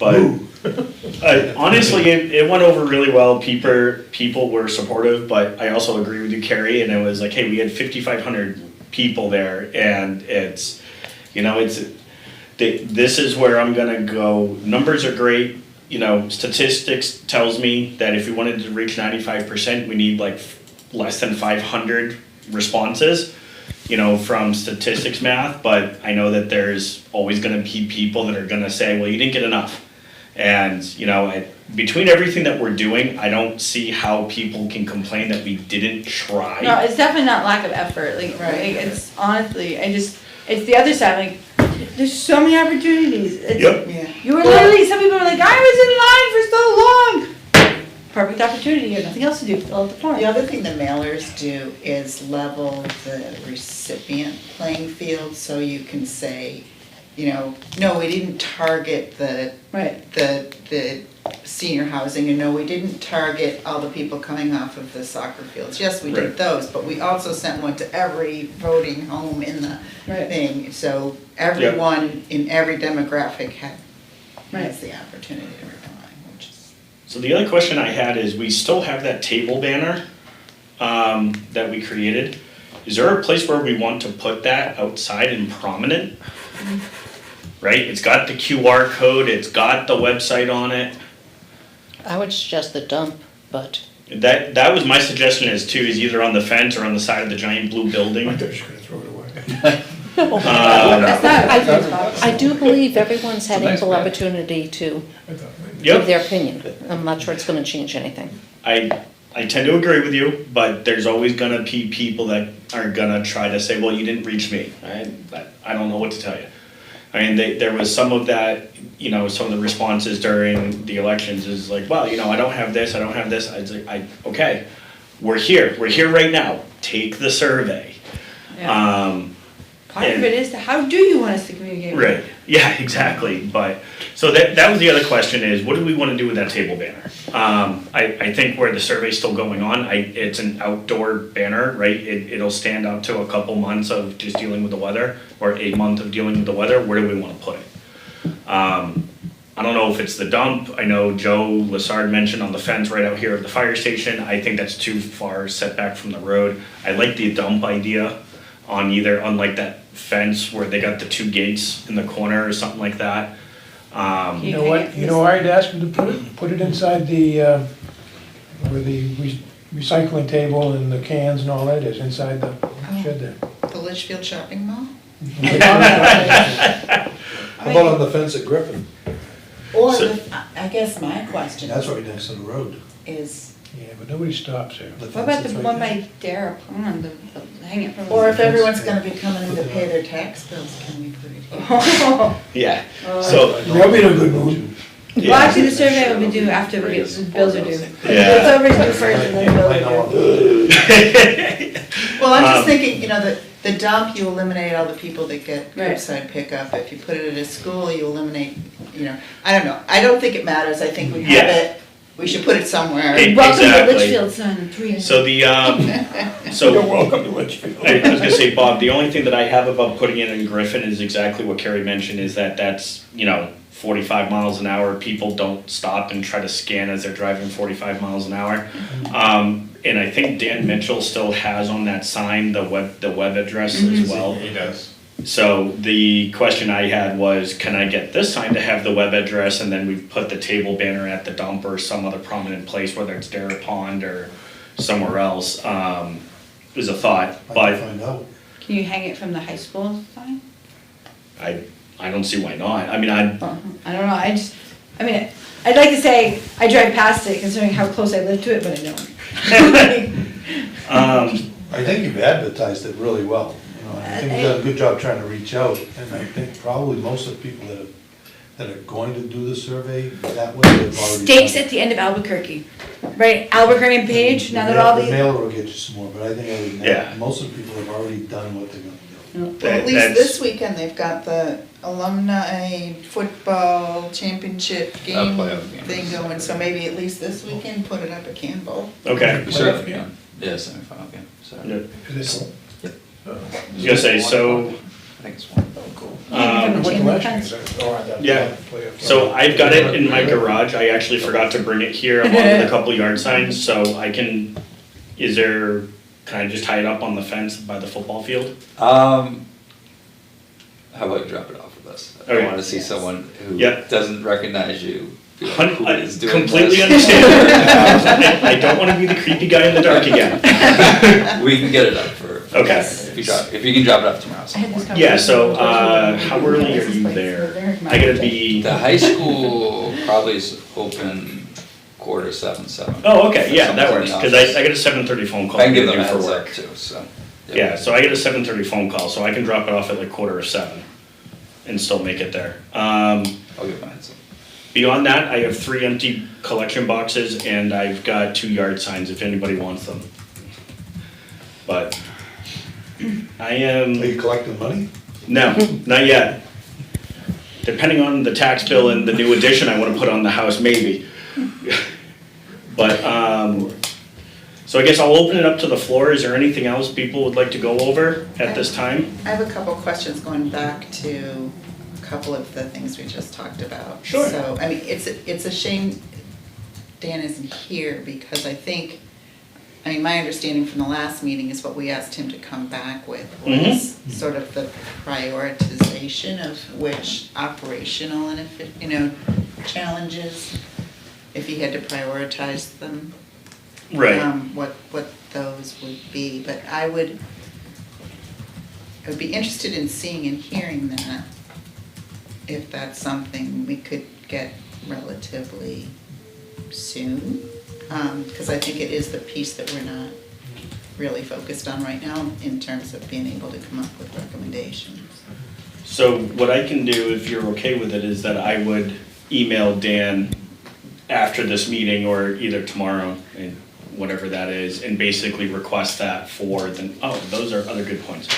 But honestly, it went over really well. People were supportive, but I also agree with you, Carrie. And it was like, hey, we had 5,500 people there, and this is where I'm gonna go. Numbers are great. Statistics tells me that if we wanted to reach 95%, we need like less than 500 responses. From statistics math. But I know that there's always gonna be people that are gonna say, well, you didn't get enough. And, between everything that we're doing, I don't see how people can complain that we didn't try. No, it's definitely not lack of effort, it's honestly, it's the other side, there's so many opportunities. Yep. Yeah. You were literally, some people were like, I was in line for so long. Perfect opportunity, you have nothing else to do, fill out the form. The other thing the mailers do is level the recipient playing field, so you can say, no, we didn't target the senior housing, and no, we didn't target all the people coming off of the soccer fields. Yes, we Right. did those, but we also sent one to every voting home in the Right. thing. So everyone in every demographic has the opportunity to reply, which is. So the other question I had is, we still have that table banner that we created. Is there a place where we want to put that outside and prominent? Right, it's got the QR code, it's got the website on it. I would suggest the dump, but That was my suggestion is either on the fence or on the side of the giant blue building. They're just gonna throw it away. That's not a good box. I do believe everyone's had It's a nice ample banner. opportunity to I thought maybe- give Yep, their opinion. I'm not sure it's gonna change anything. I tend to agree with you, but there's always gonna be people that are gonna try to say, well, you didn't reach me. I don't know what to tell you. I mean, there was some of that, some of the responses during the elections is like, well, I don't have this, I don't have this. I was like, okay, we're here right now, take the survey. Yeah. Part of it is, how do you want us to communicate with you? Right, yeah, exactly, but, so that was the other question is, what do we wanna do with that table banner? I think where the survey's still going on, it's an outdoor banner, right? It'll stand up to a couple months of just dealing with the weather, or a month of dealing with the weather, where do we wanna put it? I don't know if it's the dump, I know Joe Lassard mentioned on the fence right out here at the fire station, I think that's too far set back from the road. I like the dump idea on like that fence where they got the two gates in the corner or something like that. You know what, where I'd ask them to put it inside the, where the recycling table and the cans and all that is, inside the shed there. The Litchfield shopping mall? How about on the fence at Griffin? Or, So- I guess my question That's right next to the road. is, Yeah, but nobody stops there. The What about fence the is one right by Dara, the hanging from the. or if everyone's gonna be coming in to pay their tax bills, can we put it here? Yeah, Oh. so, They'll be in a good mood. Well, yeah, actually, the survey will be due after we get, the bills are due. Yeah. The survey's due first and then the bills I know are what due. to do. Well, I'm Um, just thinking, the dump, you eliminate all the people that get Right. curbside pickup. If you put it at a school, you eliminate, I don't know. I don't think it matters. I think we have Yeah. it, we should put it somewhere. Hey, Welcome to exactly. Litchfield, son, 3. So the, You're so, welcome to Litchfield. I was gonna say, Bob, the only thing that I have about putting it in Griffin is exactly what Carrie mentioned, is that that's, 45 miles an hour, people don't stop and try to scan as they're driving 45 miles an hour. And I think Dan Mitchell still has on that sign the web address as well. He does. So the question I had was, can I get this sign to have the web address, and then we put the table banner at the dump or some other prominent place, whether it's Dare Pond or somewhere else, is a thought, I can but find out. Can you hang it from the high school sign? I don't see why not. I mean, I I don't know, I'd like to say I drive past it considering how close I live to it, but I don't. I think you've advertised it really well. I think you've done a good job trying to reach out, and I think probably most of the people that are going to do the survey that way, they've already. Stakes done at the end of Albuquerque, right, Albuquerque and Page, now that all The the, mailer will get you some more, but I think other than Yeah. that, most of the people have already done what they're gonna do. Well, at least That's- this weekend, they've got the alumni football championship game playoff games. thing going, so maybe at least this weekend, put it up at Campbell. okay. We certainly can. Yeah, semifinal game, so. Yeah. Is it- I was gonna say, so, I think it's one. I went to Chain last fence. year's, that Yeah. playoff. so I've got it in my garage. I actually forgot to bring it here along with a couple yard signs, so I can, can I just tie it up on the fence by the football field? How about you drop it off with us? I Okay. want to see someone who Yep. doesn't recognize you. Be like, who I is doing completely this? understand. I don't wanna be the creepy guy in the dark again. We can get it up for. Okay. If you can drop it off tomorrow. I had this conversation. Yeah, so, how early are you there? I gotta be, The high school probably is open 6:45, 7. oh, okay, yeah, that Someone's works, in cause the office. I get a 7:30 phone call. I can give to them a do for heads work. up too, so. Yeah, so I get a 7:30 phone call, so I can drop it off at like 6:45 and still make it there. I'll give them a heads up. Beyond that, I have 3 empty collection boxes and I've got 2 yard signs if anybody wants them. But I Are am, you collecting money? no, not yet. Depending on the tax bill and the new addition I wanna put on the house, maybe. But, so I guess I'll open it up to the floor. Is there anything else people would like to go over at this time? I have a couple questions going back to a couple of the things we just talked about. Sure. So, I mean, it's a shame Dan isn't here, because I mean, my understanding from the last meeting is what we asked him to come back with was sort of the prioritization of which operational and challenges, if he had to prioritize them. Right. What those would be, but I would be interested in seeing and hearing that, if that's something we could get relatively soon. Because I think it is the piece that we're not really focused on right now in terms of being able to come up with recommendations. So what I can do, if you're okay with it, is that I would email Dan after this meeting or either tomorrow, and whatever that is, and basically request that for the, those are other good points,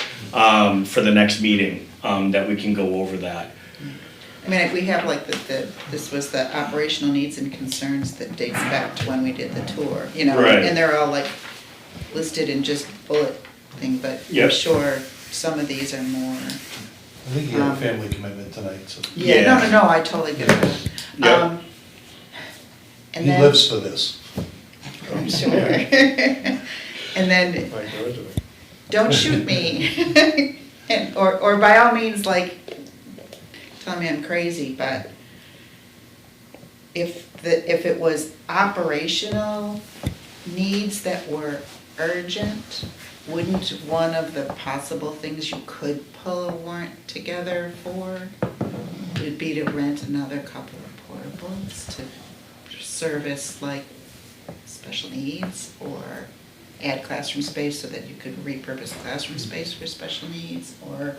for the next meeting, that we can go over that. I mean, we have like this was the operational needs and concerns that dates back to when we did the tour, Right. and they're all like listed in just bullet thing, but I'm Yep. sure some of these are more. I think you have a family commitment tonight, so. Yeah, no, I totally get it. Yep. And He then, lives for this. I'm sure. And then, Like the rest of it. don't shoot me, or by all means, like, tell me I'm crazy, but if it was operational needs that were urgent, wouldn't one of the possible things you could pull a warrant together for would be to rent another couple of portables to service like special needs, or add classroom space so that you could repurpose classroom space for special needs, or,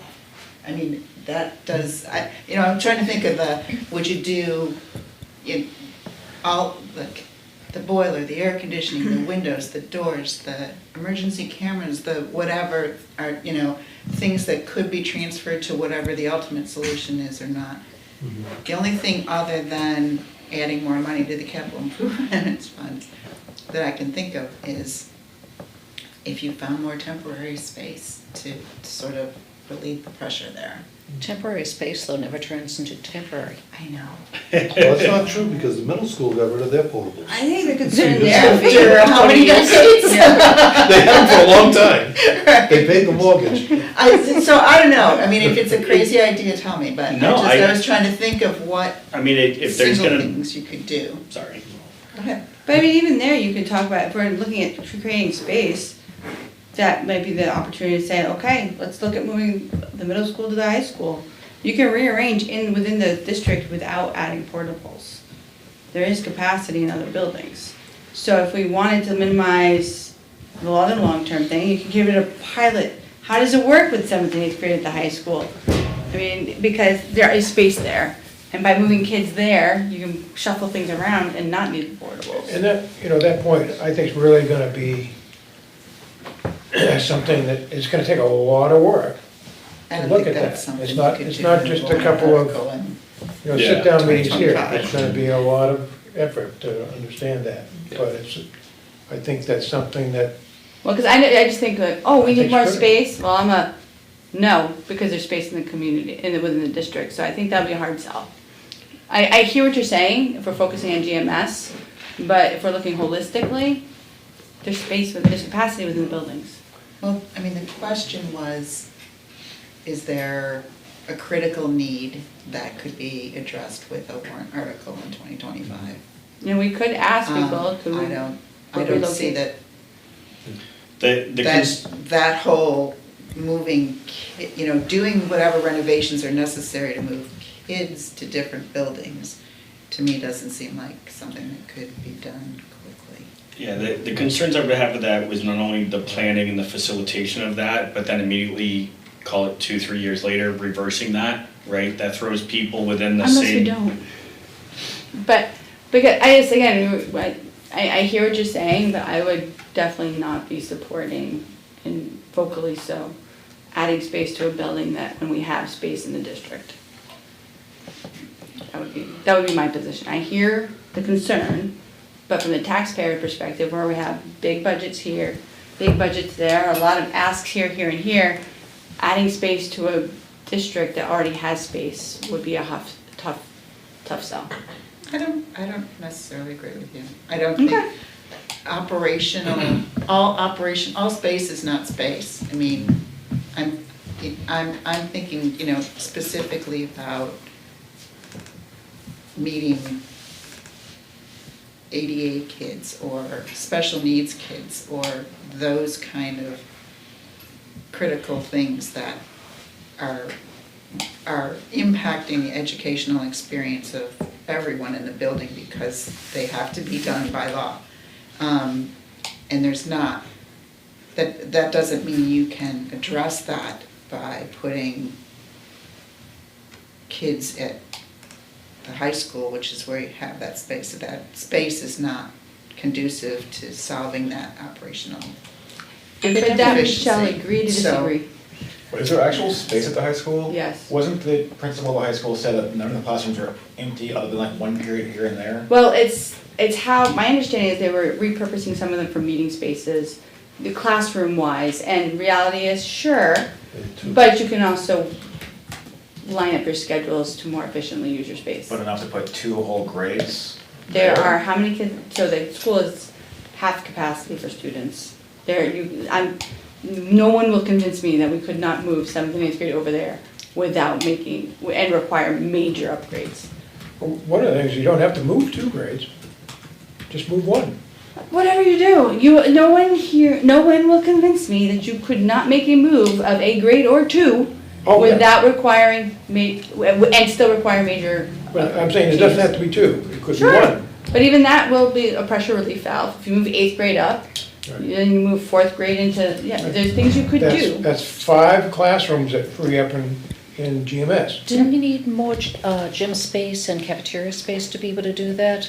I mean, that does, I'm trying to think of would you do, all, like, the boiler, the air conditioning, the windows, the doors, the emergency cameras, the whatever are, you know, things that could be transferred to whatever the ultimate solution is or not. The only thing other than adding more money to the capital improvements fund that I can think of is if you found more temporary space to sort of relieve the pressure there. Temporary space, though, never turns into temporary. I know. Well, that's not true, because the middle school got rid of their portables. I think the concern Yeah, there, after how many decades? Yeah. They had them for a long time. They paid the mortgage. So I don't know, I mean, if it's a crazy idea, tell me, but No, I was trying to think of what I mean, if there's single gonna, things you could do. sorry. Go ahead. but I mean, even there, you can talk about, if we're looking at creating space, that might be the opportunity to say, okay, let's look at moving the middle school to the high school. You can rearrange within the district without adding portables. There is capacity in other buildings. So if we wanted to minimize the long-term thing, you can give it a pilot. How does it work with 7th and 8th grade at the high school? I mean, because there is space there. And by moving kids there, you can shuffle things around and not need the portables. And that, you know, that point, I think is really gonna be something that is gonna take a lot of work. I don't Look think at that's that. something It's you not- could it's do not in just a one couple of- article and- You know, Yeah. sit-down meetings here, 2025. it's gonna be a lot of effort to understand that. Yeah. But it's, I think that's something that, Well, because I just think like, oh, we I need think more it's space, well, no, because there's space in the community, within the district, so I think that'd be a hard sell. I hear what you're saying, if we're focusing on GMS, but if we're looking holistically, there's space, there's capacity within the buildings. Well, I mean, the question was, is there a critical need that could be addressed with a warrant article in 2025? You know, we could ask people to. I don't see that, The that whole moving, you know, doing whatever renovations are necessary to move kids to different buildings, to me, doesn't seem like something that could be done quickly. Yeah, the concerns I would have with that was not only the planning and the facilitation of that, but then immediately, call it 2-3 years later, reversing that, right? That throws people within the Unless same. we don't. But, because, I just, again, I hear what you're saying, but I would definitely not be supporting, and vocally so, adding space to a building that, when we have space in the district. That would be my position. I hear the concern, but from the taxpayer perspective, where we have big budgets here, big budgets there, a lot of asks here, here, and here, adding space to a district that already has space would be a tough sell. I don't necessarily agree with you. I don't think Okay. all space is not space. I mean, I'm thinking, you know, specifically about meeting ADA kids or special needs kids or those kind of critical things that are impacting the educational experience of everyone in the building because they have to be done by law. And there's not, that doesn't mean you can address that by putting kids at the high school, which is where you have that space. That space is not conducive to solving that operational. And for that, we Efficiency. shall agree to So- disagree. Is there actual space at the high school? Yes. Wasn't the principal of the high school said that none of the classrooms are empty other than like one period here and there? Well, it's how, my understanding is they were repurposing some of them for meeting spaces, the classroom wise, and reality is, sure, but you can also line up your schedules to more efficiently use your space. But enough to put 2 whole grades? There are, how many kids, so the school is half capacity for students. No one will convince me that we could not move 7th and 8th grade over there without making, and require major upgrades. one of the things, you don't have to move 2 grades, just move 1. Whatever you do, no one will convince me that you could not make a move of a grade or 2 Oh, yeah. without requiring, and still require major. But I'm saying it doesn't have to be 2, it could be Sure. 1. But even that will be a pressure relief valve. If you move 8th grade up, Right. then you move 4th grade into, there's things you could do. That's 5 classrooms that free up in GMS. Didn't we need more gym space and cafeteria space to be able to do that?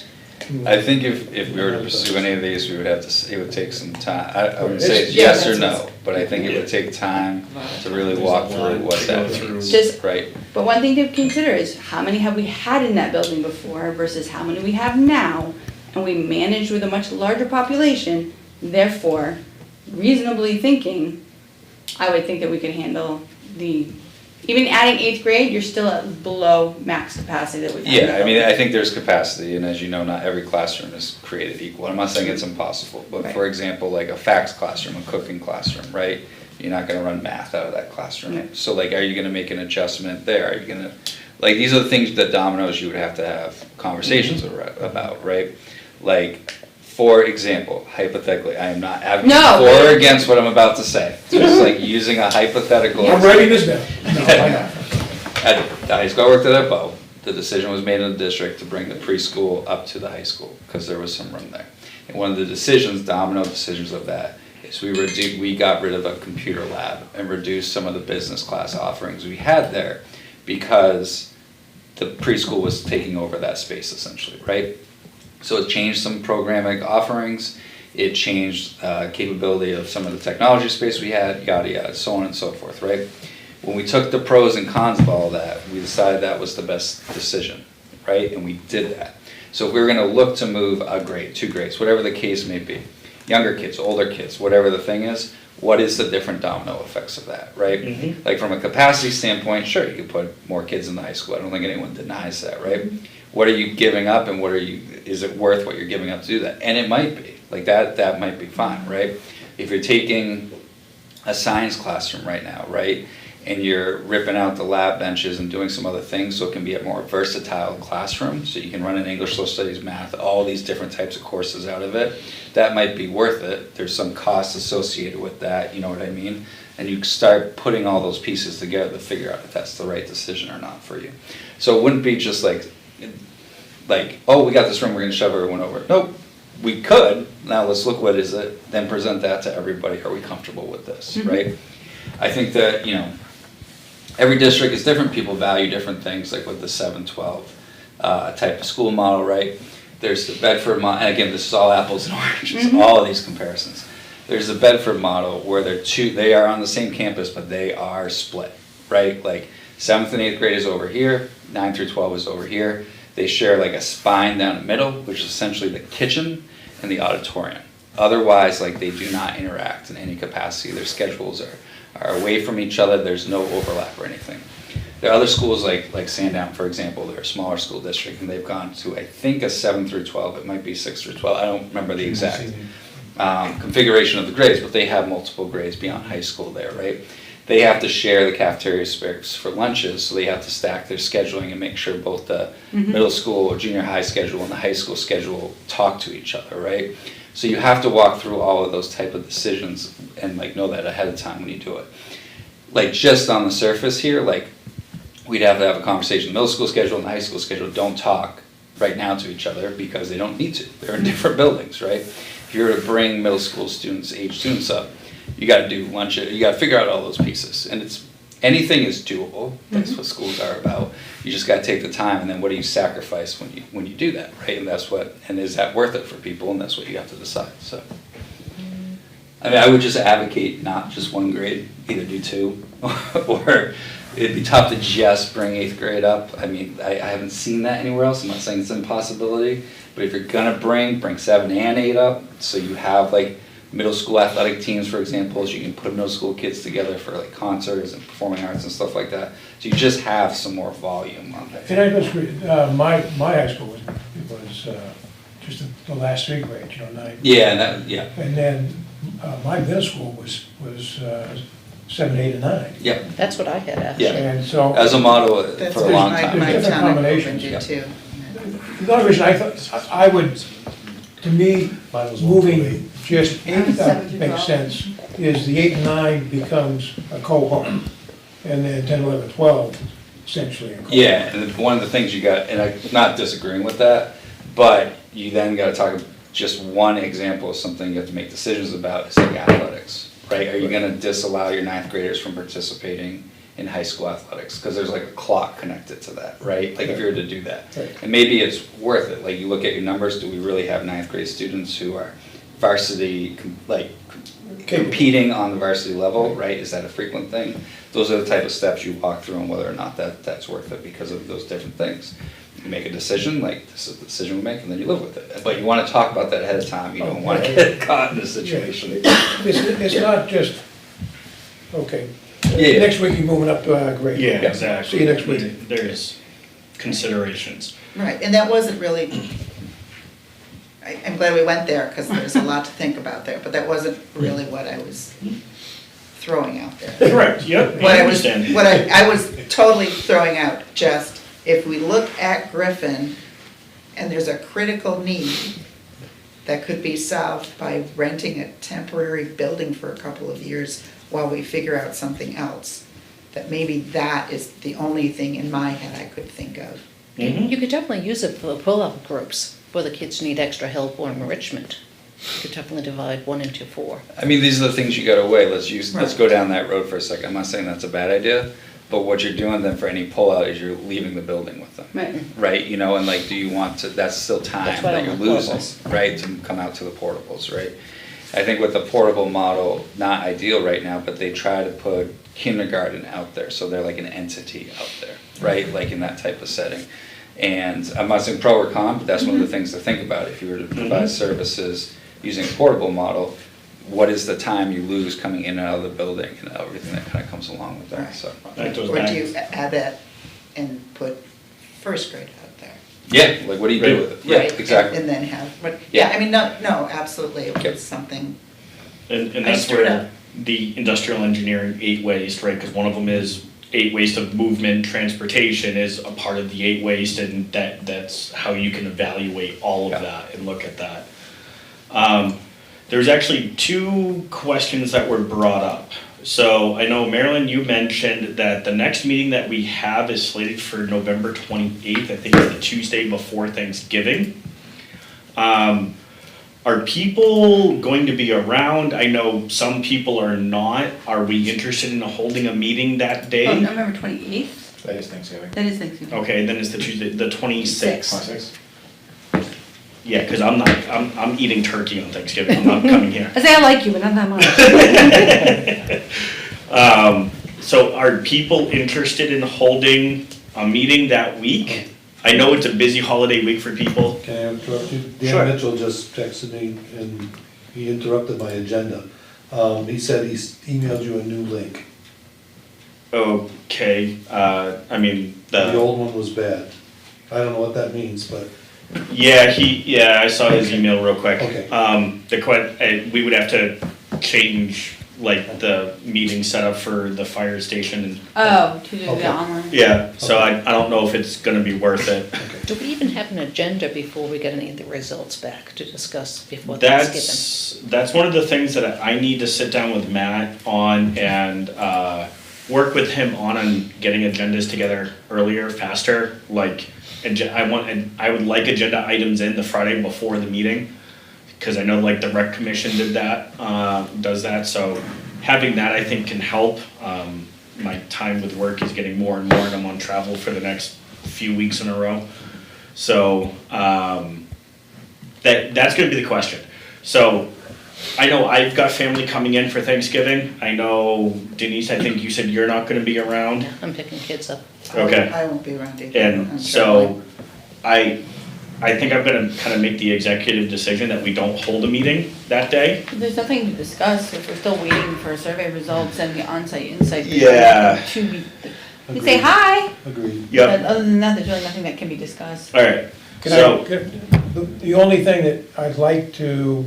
I think if we were to pursue any of these, we would have to, it would take some time. I wouldn't say it's yes or no, but I think it would take time to really walk through what that means, Just- right? But one thing to consider is how many have we had in that building before versus how many we have now, and we manage with a much larger population, therefore, reasonably thinking, I would think that we could handle even adding 8th grade, you're still at below max capacity that we've had. Yeah, I mean, I think there's capacity, and as you know, not every classroom is created equal. I'm not saying it's impossible, but for example, like a fax classroom, a cooking classroom, right? You're not gonna run math out of that classroom. Right. So like, are you gonna make an adjustment there? Are you gonna, like, these are the things that dominoes you would have to have conversations about, right? Like, for example, hypothetically, I am not advocating No. for or against what I'm about to say. Just like using a hypothetical. I'm writing this down. No, I know. At the high school I worked at Bow, the decision was made in the district to bring the preschool up to the high school, because there was some room there. And one of the decisions, domino decisions of that, is we got rid of a computer lab and reduced some of the business class offerings we had there, because the preschool was taking over that space essentially, right? So it changed some programming offerings, it changed capability of some of the technology space we had, yada yada, so on and so forth, right? When we took the pros and cons of all that, we decided that was the best decision, right? And we did that. So if we were gonna look to move a grade, 2 grades, whatever the case may be, younger kids, older kids, whatever the thing is, what is the different domino effects of that, right? Mhm. Like from a capacity standpoint, sure, you could put more kids in the high school, I don't think anyone denies that, right? What are you giving up, and is it worth what you're giving up to do that? And it might be, like that might be fine, right? If you're taking a science classroom right now, right? And you're ripping out the lab benches and doing some other things so it can be a more versatile classroom, so you can run an English, social studies, math, all these different types of courses out of it, that might be worth it. There's some cost associated with that, you know what I mean? And you start putting all those pieces together to figure out if that's the right decision or not for you. So it wouldn't be just like, oh, we got this room, we're gonna shove everyone over. Nope, we could, now let's look what is it, then present that to everybody, are we comfortable with this, right? I think that, you know, every district is different, people value different things, like with the 7-12 type of school model, right? There's the Bedford model, and again, this is all apples and oranges, all of these comparisons. There's the Bedford model where they are on the same campus, but they are split, right? Like 7th and 8th grade is over here, 9 through 12 is over here. They share like a spine down the middle, which is essentially the kitchen and the auditorium. Otherwise, like they do not interact in any capacity. Their schedules are away from each other. There's no overlap or anything. There are other schools like Sandown, for example. They're a smaller school district, and they've gone to, I think, a 7 through 12. It might be 6 through 12. I don't remember the exact configuration of the grades, but they have multiple grades beyond high school there, right? They have to share the cafeteria space for lunches, so they have to stack their scheduling and make sure both the middle school or junior high schedule and the high school schedule talk to each other, right? So you have to walk through all of those type of decisions and like know that ahead of time when you do it. Like just on the surface here, like we'd have to have a conversation. The middle school schedule and the high school schedule don't talk right now to each other because they don't need to. They're in different buildings, right? If you were to bring middle school age students up, you gotta do lunch, you gotta figure out all those pieces. And anything is doable, that's what schools are about. You just gotta take the time, and then what do you sacrifice when you do that, right? And is that worth it for people, and that's what you have to decide, so. I mean, I would just advocate not just 1 grade, either do 2, or it'd be tough to just bring 8th grade up. I mean, I haven't seen that anywhere else, I'm not saying it's an impossibility, but if you're gonna bring 7 and 8 up, so you have like middle school athletic teams, for example, so you can put middle school kids together for like concerts and performing arts and stuff like that. So you just have some more volume on that. And I disagree. My high school was just the last 3 grades, 9. Yeah, And then my middle school was 7, 8, and 9. yeah, That's what I had, actually. yeah. And so, As a model That's for a what long my time. Different town in combinations, Groveland did too. the only reason I thought, I would, to me, Mine was moving just 8 7 up to makes 12. sense, is the 8 and 9 becomes a cohort, and then 10, 11, 12 essentially a cohort. Yeah, and one of the things you got, and I'm not disagreeing with that, but you then gotta talk, just one example of something you have to make decisions about is like athletics, right? Are you gonna disallow your 9th graders from participating in high school athletics, because there's like a clock connected to that, right? Like if you were to do that. Right. And maybe it's worth it, like you look at your numbers, do we really have ninth grade students who are varsity, competing on the varsity level, right? Is that a frequent thing? Those are the type of steps you walk through and whether or not that's worth it because of those different things. You make a decision, like this is the decision we make, and then you live with it. But you want to talk about that ahead of time, you don't want to get caught in a situation. It's not just, okay, Yeah. next week you're moving up to our grade. Yeah, exactly. See you next week. There's considerations. Right, and that wasn't really, I'm glad we went there, because there's a lot to think about there, but that wasn't really what I was throwing out there. Correct, yep, What I I was, understand. what I was totally throwing out, just, if we look at Griffin, and there's a critical need that could be solved by renting a temporary building for a couple of years while we figure out something else, that maybe that is the only thing in my head I could think of. Mhm. You could definitely use it for the pull-out groups, where the kids need extra help or enrichment. You could definitely divide 1 into 4. I mean, these are the things you gotta weigh, let's Right. go down that road for a second, I'm not saying that's a bad idea, but what you're doing then for any pullout is you're leaving the building with them. Right. Right, you know, and like, do you want to, that's still time That's why I that you're don't want losing, portables. right, to come out to the portables, right? I think with the portable model, not ideal right now, but they try to put kindergarten out there, so they're like an entity out there, right, like in that type of setting. And I'm not saying pro or con, but that's one of the things to think about, if you were to provide services using a portable model, what is the time you lose coming in and out of the building, and everything that kind of comes along with that, Right. so. That goes Or back. do you add that and put first grade out there? Yeah, like what do you do Right. with it? Yeah, Right, exactly. And then have, but, Yeah. yeah, I mean, no, absolutely, it Yep. was something, And I that's screwed up. where the industrial engineering 8 waste, right, because one of them is 8 waste of movement, transportation is a part of the 8 waste, and that's how you can evaluate all Yeah. of that and look at that. There's actually 2 questions that were brought up. So I know Marilyn, you mentioned that the next meeting that we have is slated for November 28th, I think it's the Tuesday before Thanksgiving. Are people going to be around? I know some people are not. Are we interested in holding a meeting that Oh, day? November 28th? That is Thanksgiving. That is Thanksgiving. Okay, then it's the Tuesday, the 26th. 26? Yeah, because I'm eating turkey on Thanksgiving, I'm not coming here. I say I like you, but not that much. So are people interested in holding a meeting that week? I know it's a busy holiday week for people. Can I interrupt you? Sure. Dan Mitchell just texted me and he interrupted my agenda. He said he's emailed you a new link. Okay, I mean, The old one was bad. I don't know what that means, but yeah, I saw his email real quick. Okay. We would have to change, like, the meeting setup for the fire station and, Oh, to do Okay. the online. yeah, so I don't know if it's gonna be worth it. Do we even have an agenda before we get any of the results back to discuss before Thanksgiving? That's one of the things that I need to sit down with Matt on and, work with him on getting agendas together earlier, faster, like, I would like agenda items in the Friday before the meeting, cause I know like the rec commission did that, does that, so having that I think can help. My time with work is getting more and more and I'm on travel for the next few weeks in a row. So, that's gonna be the question. So, I know I've got family coming in for Thanksgiving. I know Denise, I think you said you're not gonna be around. I'm picking kids up. Okay. I won't be around either. And I'm so, I think I'm gonna kind of make the executive decision that we don't hold a meeting that day. There's nothing to discuss if we're still waiting for survey results and the on-site insight. Yeah. You say hi, agreed. but other than that, there's really nothing that can be discussed. Alright, Can so, the only thing that I'd like to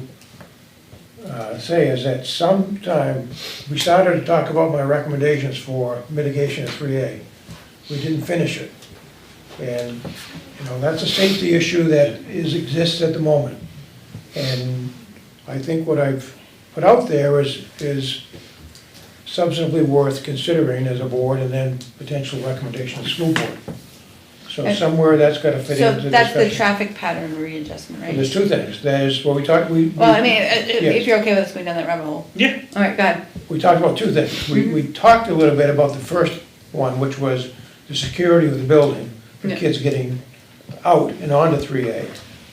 say is that sometime, we started to talk about my recommendations for mitigation of 3A. We didn't finish it. And, that's a safety issue that exists at the moment. And I think what I've put out there is substantively worth considering as a board and then potential recommendation to the school board. So Okay. somewhere that's gotta fit So into the that's the discussion. traffic pattern readjustment, And there's right? 2 things. There's, well, we talked, Well, I mean, if you're okay with us going down that rabbit hole. yeah, All right, go ahead. we talked about 2 things. We talked a little bit about the first one, which was the security of the building for Yeah. kids getting out and onto 3A.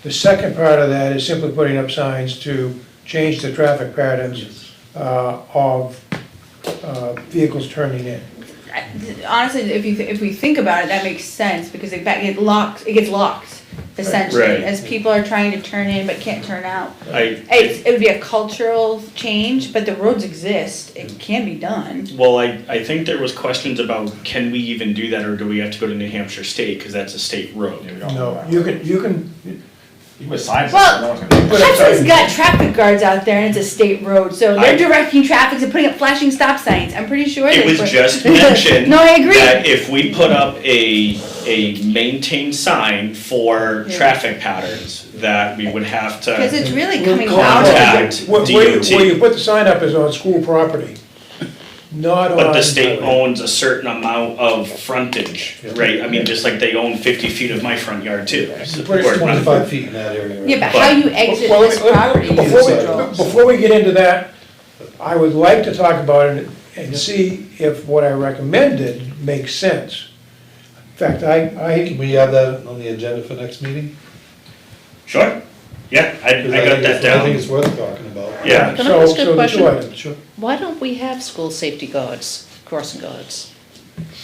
The second part of that is simply putting up signs to change the traffic patterns of vehicles turning in. Honestly, if we think about it, that makes sense, because it gets locked, essentially, Right. as people are trying to turn in but can't turn out. I, It would be a cultural change, but the roads exist, it can be done. well, I think there was questions about, can we even do that, or do we have to go to New Hampshire State, because that's a state road? No, you can, You put signs Well, up, no one's gonna. But it's Hudson's already- got traffic guards out there, and it's a state road, so they're directing traffic and putting up flashing stop signs, I'm pretty sure. It they was put- just mentioned. No, I agree. That if we put up a maintained sign for Yeah. traffic patterns, that we would have Because to it's really coming contact out where DOT. you put the sign up is on school property, not on. But the state owns a certain amount of frontage, right? I mean, just like they own 50 feet of my front yard too. Put it Or- 25 feet in that area. Yeah, but how you exit Well, this property is controlled. Before we get into that, I would like to talk about it and see if what I recommended makes sense. In fact, Can we have that on the agenda for next meeting? Sure, yeah, I got that I think down. it's worth talking about. Yeah. Can I ask a so the two question? items. Sure. Why don't we have school safety guards, crossing guards?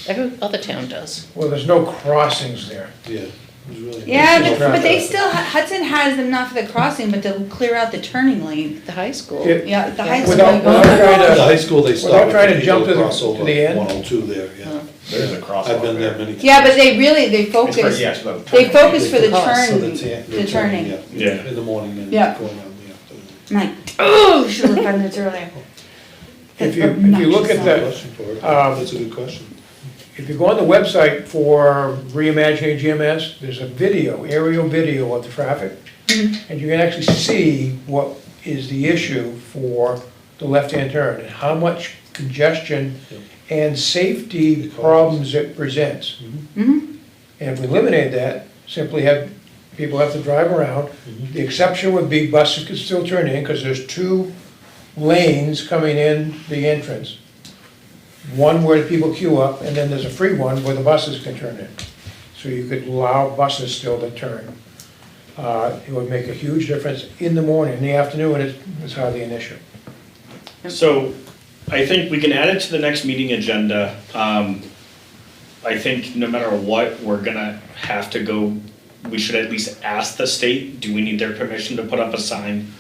Every other town does. Well, there's no crossings there. Yeah. it was really Yeah, nice. but they still, Hudson has them not for the crossing, but to clear out the turning lane. The high school. It- Yeah, the high school. Without going- trying At the to, high school, they Without stop trying for to people jump to to the- cross to over the end. 102 there, yeah. There's a crosswalk. I've been there there. many times. Yeah, but they It's for, focus, yes, the they turning. focus for the Oh, turn, So the they're turning. Yeah. In the morning and Yeah. going out in the afternoon. I'm like, oh, should've left 5 minutes earlier. if you look at the, Question for it. That's a good question. if you go on the website for Reimagining GMS, there's a video, aerial video of the traffic. And you can actually see what is the issue for the left-hand turn and how much congestion and safety problems it presents. Mhm. And if we eliminate that, simply have, people have to drive around. The exception would be buses could still turn in, because there's 2 lanes coming in the entrance. One where people queue up, and then there's a free one where the buses can turn in. So you could allow buses still to turn. It would make a huge difference in the morning. In the afternoon, it's hardly an issue. So I think we can add it to the next meeting agenda. I think no matter what, we're gonna have to go, we should at least ask the state, do we need their permission to put up a sign?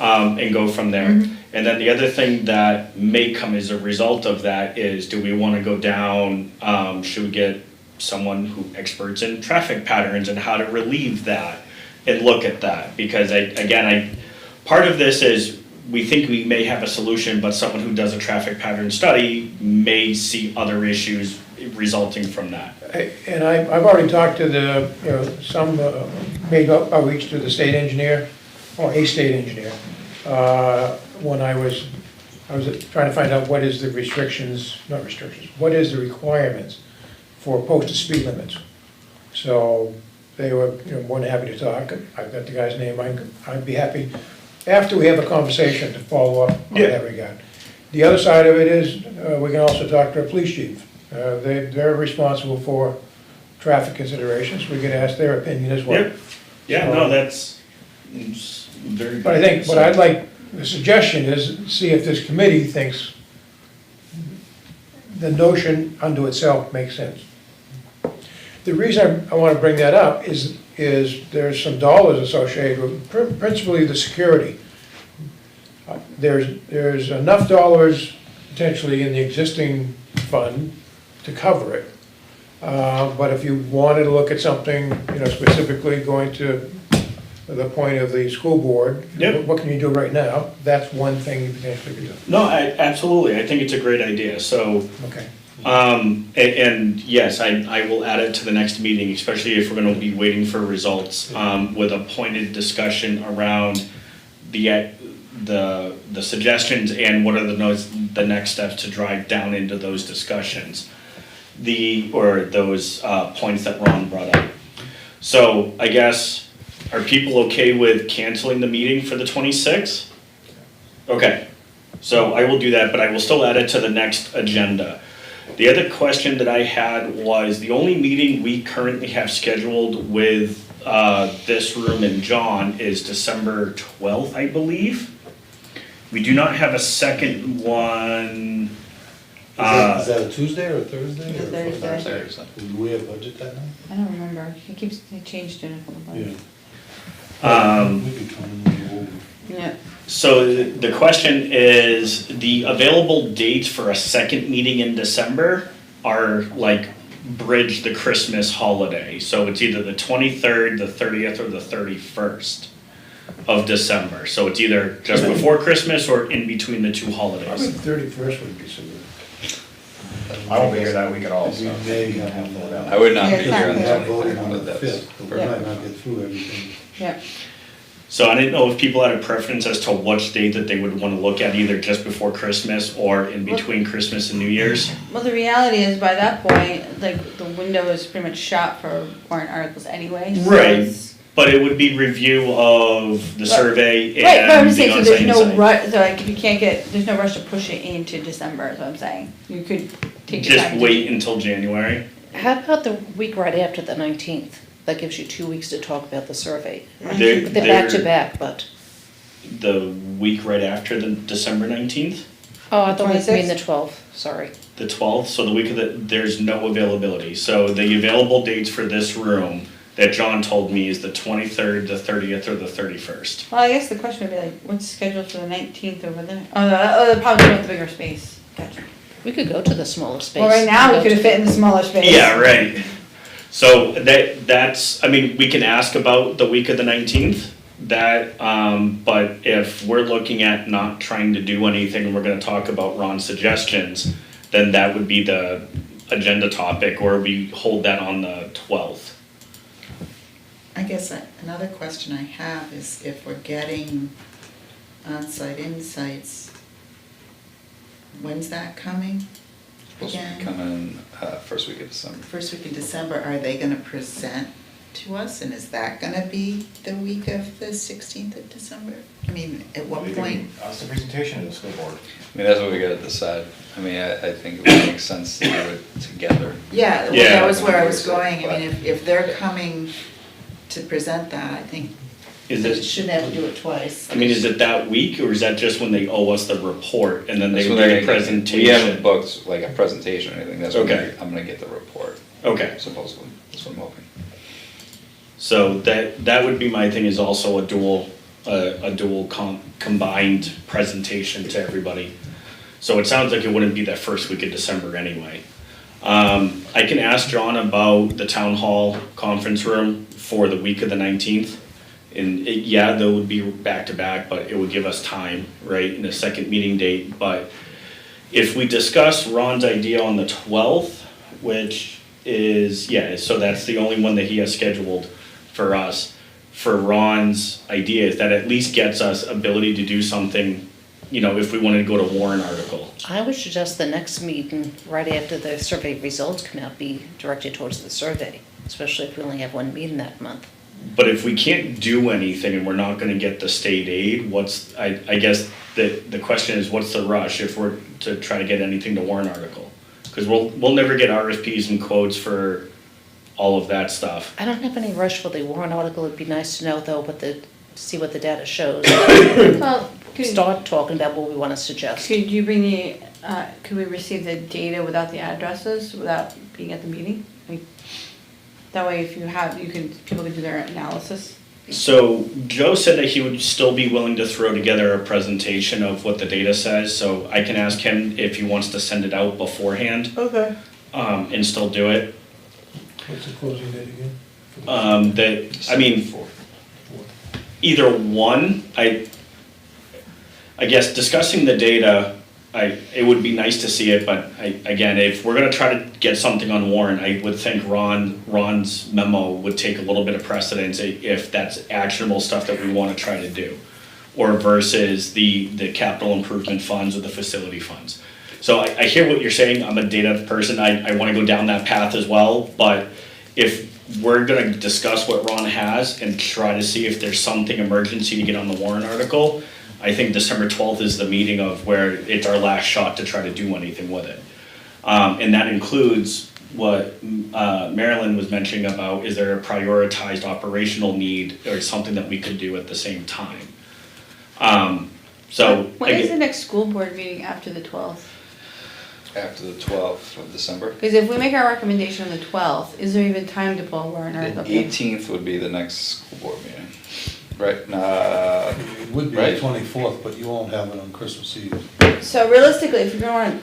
And go from there. And then the other thing that may come as a result of that is, do we wanna go down, should we get someone who experts in traffic patterns and how to relieve that? And look at that, because part of this is, we think we may have a solution, but someone who does a traffic pattern study may see other issues resulting from that. And I've already talked to the, some made outreach to the state engineer, or a state engineer, when I was trying to find out what is the what is the requirements for posted speed limits. So they were, more than happy to talk. I've got the guy's name. I'd be happy, after we have a conversation, to follow up on that regard. The other side of it is, we can also talk to our police chief. They're responsible for traffic considerations. We could ask their opinion as well. Yep. Yeah, no, that's very good. But I think, what I'd like, the suggestion is, see if this committee thinks the notion unto itself makes sense. The reason I want to bring that up is there's some dollars associated with, principally the security. There's enough dollars potentially in the existing fund to cover it. But if you wanted to look at something, specifically going to the point of the school board, Yep. what can you do right now? That's one thing you potentially could do. No, absolutely, I think it's a great idea, so, Okay. and yes, I will add it to the next meeting, especially if we're gonna be waiting for results, with a pointed discussion around the suggestions and what are the next steps to drive down into those discussions. Those points that Ron brought up. So I guess, are people okay with canceling the meeting for the 26th? Okay, so I will do that, but I will still add it to the next agenda. The other question that I had was, the only meeting we currently have scheduled with this room and John is December 12th, I believe. We do not have a second one. Is that a Tuesday or a Thursday? It's a or- Thursday. Thursday or something. Do we have budget that night? I don't remember, he changed it a couple times. We could come in a little over. Yeah, So the question is, the available dates for a second meeting in December are like bridge the Christmas holiday. So it's either the 23rd, the 30th, or the 31st of December. So it's either just before Christmas or in between the two I holidays. think 31st would be so good. I won't be here that week at all, We so. may have have to hold out. I would not Yeah, be here on We the have voted 23rd, on the but that's 5th, but we perfect. might not get through everything. yeah. So I didn't know if people had a preference as to which date that they would want to look at, either just before Christmas or in between Christmas and New Year's. Well, the reality is, by that point, like, the window is pretty much shot for warrant articles anyway. So Right. it's- But it would be review of the survey Right, but I'm and just the saying, so on-site there's no insight. rush, so like, if you can't get, there's no rush to push it into December, is what I'm saying. You could take your Just time. wait until January. How about the week right after the 19th? That gives you 2 weeks to talk about the survey. They're- They're back to back, but, The week right after the December 19th, oh, I thought we mean 26th? the 12th, sorry. the 12th, so the week of there's no availability. So the available dates for this room that John told me is the 23rd, the 30th, or the 31st. Well, I guess the question would be like, what's scheduled for the 19th over there? Oh, the probably with the bigger space. Gotcha. We could go to the smaller space. Well, right now, we could have fit in the smaller space. Yeah, right. So that's, I mean, we can ask about the week of the 19th, but if we're looking at not trying to do anything, and we're gonna talk about Ron's suggestions, then that would be the agenda topic, or we hold that on the 12th. I guess another question I have is if we're getting on-site insights, when's that coming? Supposed to be Again? coming, first week of December. First week in December, are they gonna present to us, and is that gonna be the week of the 16th of December? I mean, at what They can point? Us the presentation of the school board. I mean, that's what we gotta decide. I mean, I think it would make sense to do it together. Yeah, well, Yeah. that was where I was going, I mean, if they're coming to present that, I think Is they it, shouldn't have to do it twice. I mean, is it that week, or is that just when they owe us the report, and then they That's do when the they're gonna get- presentation? We haven't booked like a presentation or anything, that's when Okay. I'm gonna get the report, Okay. supposedly, that's what I'm hoping. So that would be my thing, is also a dual combined presentation to everybody. So it sounds like it wouldn't be that first week of December anyway. I can ask John about the town hall conference room for the week of the 19th. And yeah, they would be back to back, but it would give us time, right, in a second meeting date. But if we discuss Ron's idea on the 12th, which is, yeah, so that's the only one that he has scheduled for us. For Ron's idea is that at least gets us ability to do something, you know, if we wanted to go to warrant article. I would suggest the next meeting, right after the survey results come out, be directed towards the survey, especially if we only have one meeting that month. But if we can't do anything and we're not gonna get the state aid, I guess the question is, what's the rush if we're to try to get anything to warrant article? Cause we'll never get RFPs and quotes for all of that stuff. I don't have any rush for the warrant article. It'd be nice to know though, see what the data shows. Well, Start talking about what we want to suggest. could you bring could we receive the data without the addresses, without being at the meeting? Like, that way if people can do their analysis. So Joe said that he would still be willing to throw together a presentation of what the data says, so I can ask him if he wants to send it out beforehand, Okay. and still do it. What's the closing date again? I mean, either one, I guess discussing the data, it would be nice to see it, but again, if we're gonna try to get something on warrant, I would think Ron's memo would take a little bit of precedence if that's actionable stuff that we wanna try to do. Or versus the capital improvement funds or the facility funds. So I hear what you're saying, I'm a data person, I wanna go down that path as well, but if we're gonna discuss what Ron has and try to see if there's something emergency to get on the warrant article, I think December 12th is the meeting of where it's our last shot to try to do anything with it. And that includes what Marilyn was mentioning about, is there a prioritized operational need or something that we could do at the same time? So. When is again- the next school board meeting after the 12th? After the 12th of December. Because if we make our recommendation on the 12th, is there even time to pull a warrant The article? 18th would be the next school board meeting, right? It would be the Right. 24th, but you won't have it on Christmas Eve. So realistically, if you're gonna want,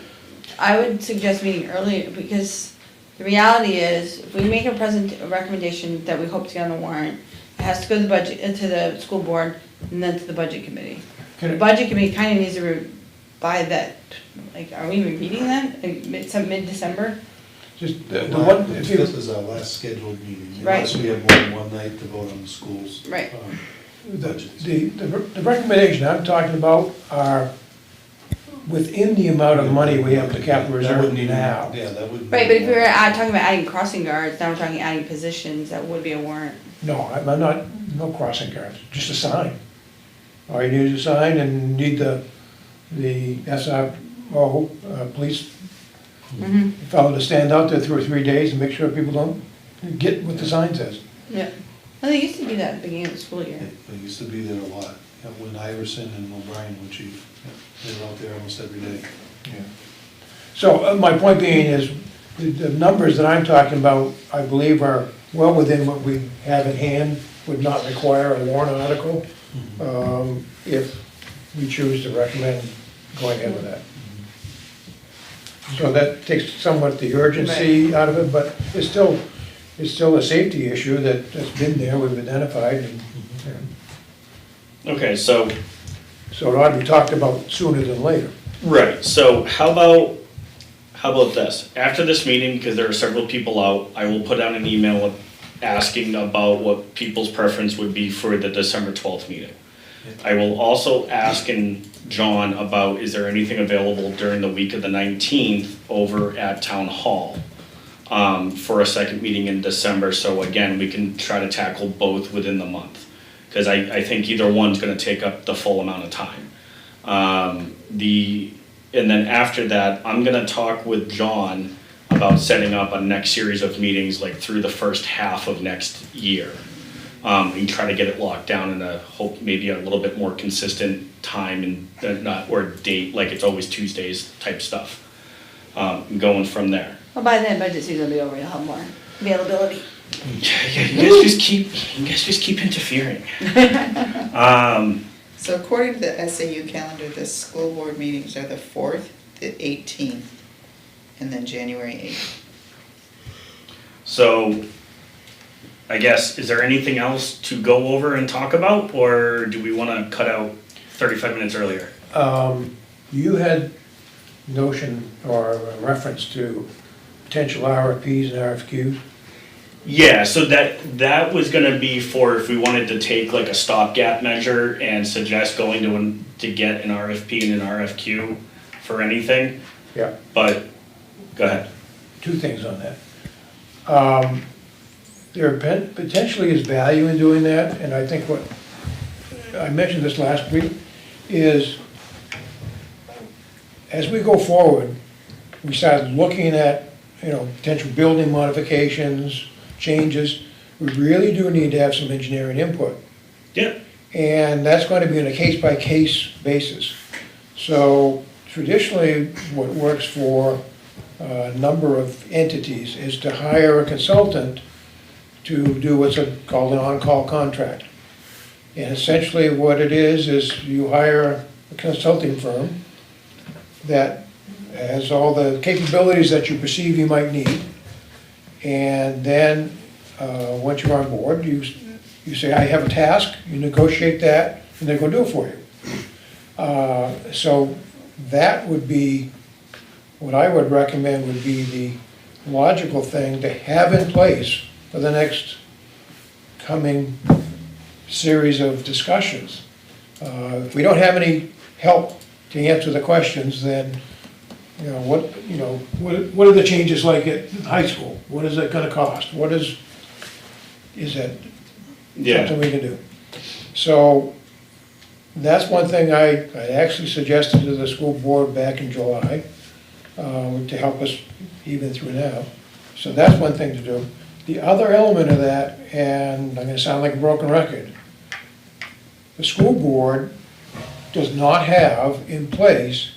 I would suggest meeting early, because the reality is, if we make a recommendation that we hope to get on the warrant, it has to go to the budget, to the school board, and then to the budget committee. The Can budget committee kinda needs to by that, like, are we even meeting then, like, mid-December? just, the one, if you, This is our last scheduled meeting, Right. unless we have more than one night to vote on the schools. Right. Budgets. the recommendation I'm talking about are within the amount of money we have in the capital That reserve wouldn't even- now. Yeah, that would. Right, but if we were talking about adding crossing guards, now we're talking adding positions, that would be a warrant. No, I'm not, no crossing guards, just a sign. All you need is a sign and need the SRO, police Mm-hmm. fellow to stand out there 2 or 3 days and make sure people don't get what the sign says. Yeah. Well, they used to do that at the beginning of the school year. They used to be there a lot, when Iverson and O'Brien were chief, they were out there almost every day. So my point being is, the numbers that I'm talking about, I believe are well within what we have at hand, would not require a warrant article, if we choose to recommend going ahead with that. So that takes somewhat the urgency out of it, but it's still a safety issue that's been there, we've identified, and Okay, so, so it ought to be talked about sooner than later. right, so how about this? After this meeting, because there are several people out, I will put out an email asking about what people's preference would be for the December 12th meeting. I will also ask John about, is there anything available during the week of the 19th over at Town Hall for a second meeting in December, so again, we can try to tackle both within the month. Because I think either one's gonna take up the full amount of time. And then after that, I'm gonna talk with John about setting up a next series of meetings, like through the first half of next year. And try to get it locked down in a hope, maybe a little bit more consistent time and not, or date, like it's always Tuesdays type stuff. Going from there. Well, by then, budget season will be over, you'll have more availability. Yeah, you guys just keep interfering. So according to the SAU calendar, the school board meetings are the 4th, the 18th, and then January 8th. So, I guess, is there anything else to go over and talk about, or do we wanna cut out 35 minutes earlier? You had notion or a reference to potential RFPs and RFQs. Yeah, so that was gonna be for if we wanted to take like a stopgap measure and suggest going to get an RFP and an RFQ for anything, Yeah. but, go ahead. Two things on that. There potentially is value in doing that, and I think what, I mentioned this last week, is as we go forward, we start looking at, potential building modifications, changes, we really do need to have some engineering input. Yeah. And that's going to be on a case-by-case basis. So traditionally, what works for a number of entities is to hire a consultant to do what's called an on-call contract. And essentially what it is you hire a consulting firm that has all the capabilities that you perceive you might need. And then, once you're on board, you say, I have a task, you negotiate that, and they go do it for you. So that would be, what I would recommend would be the logical thing to have in place for the next coming series of discussions. If we don't have any help to answer the questions, then, what are the changes like at high school? What is it gonna cost? Is that something we can do? So, that's one thing I actually suggested to the school board back in July. to help us even through now. So that's one thing to do. The other element of that, and I'm gonna sound like a broken record, the school board does not have in place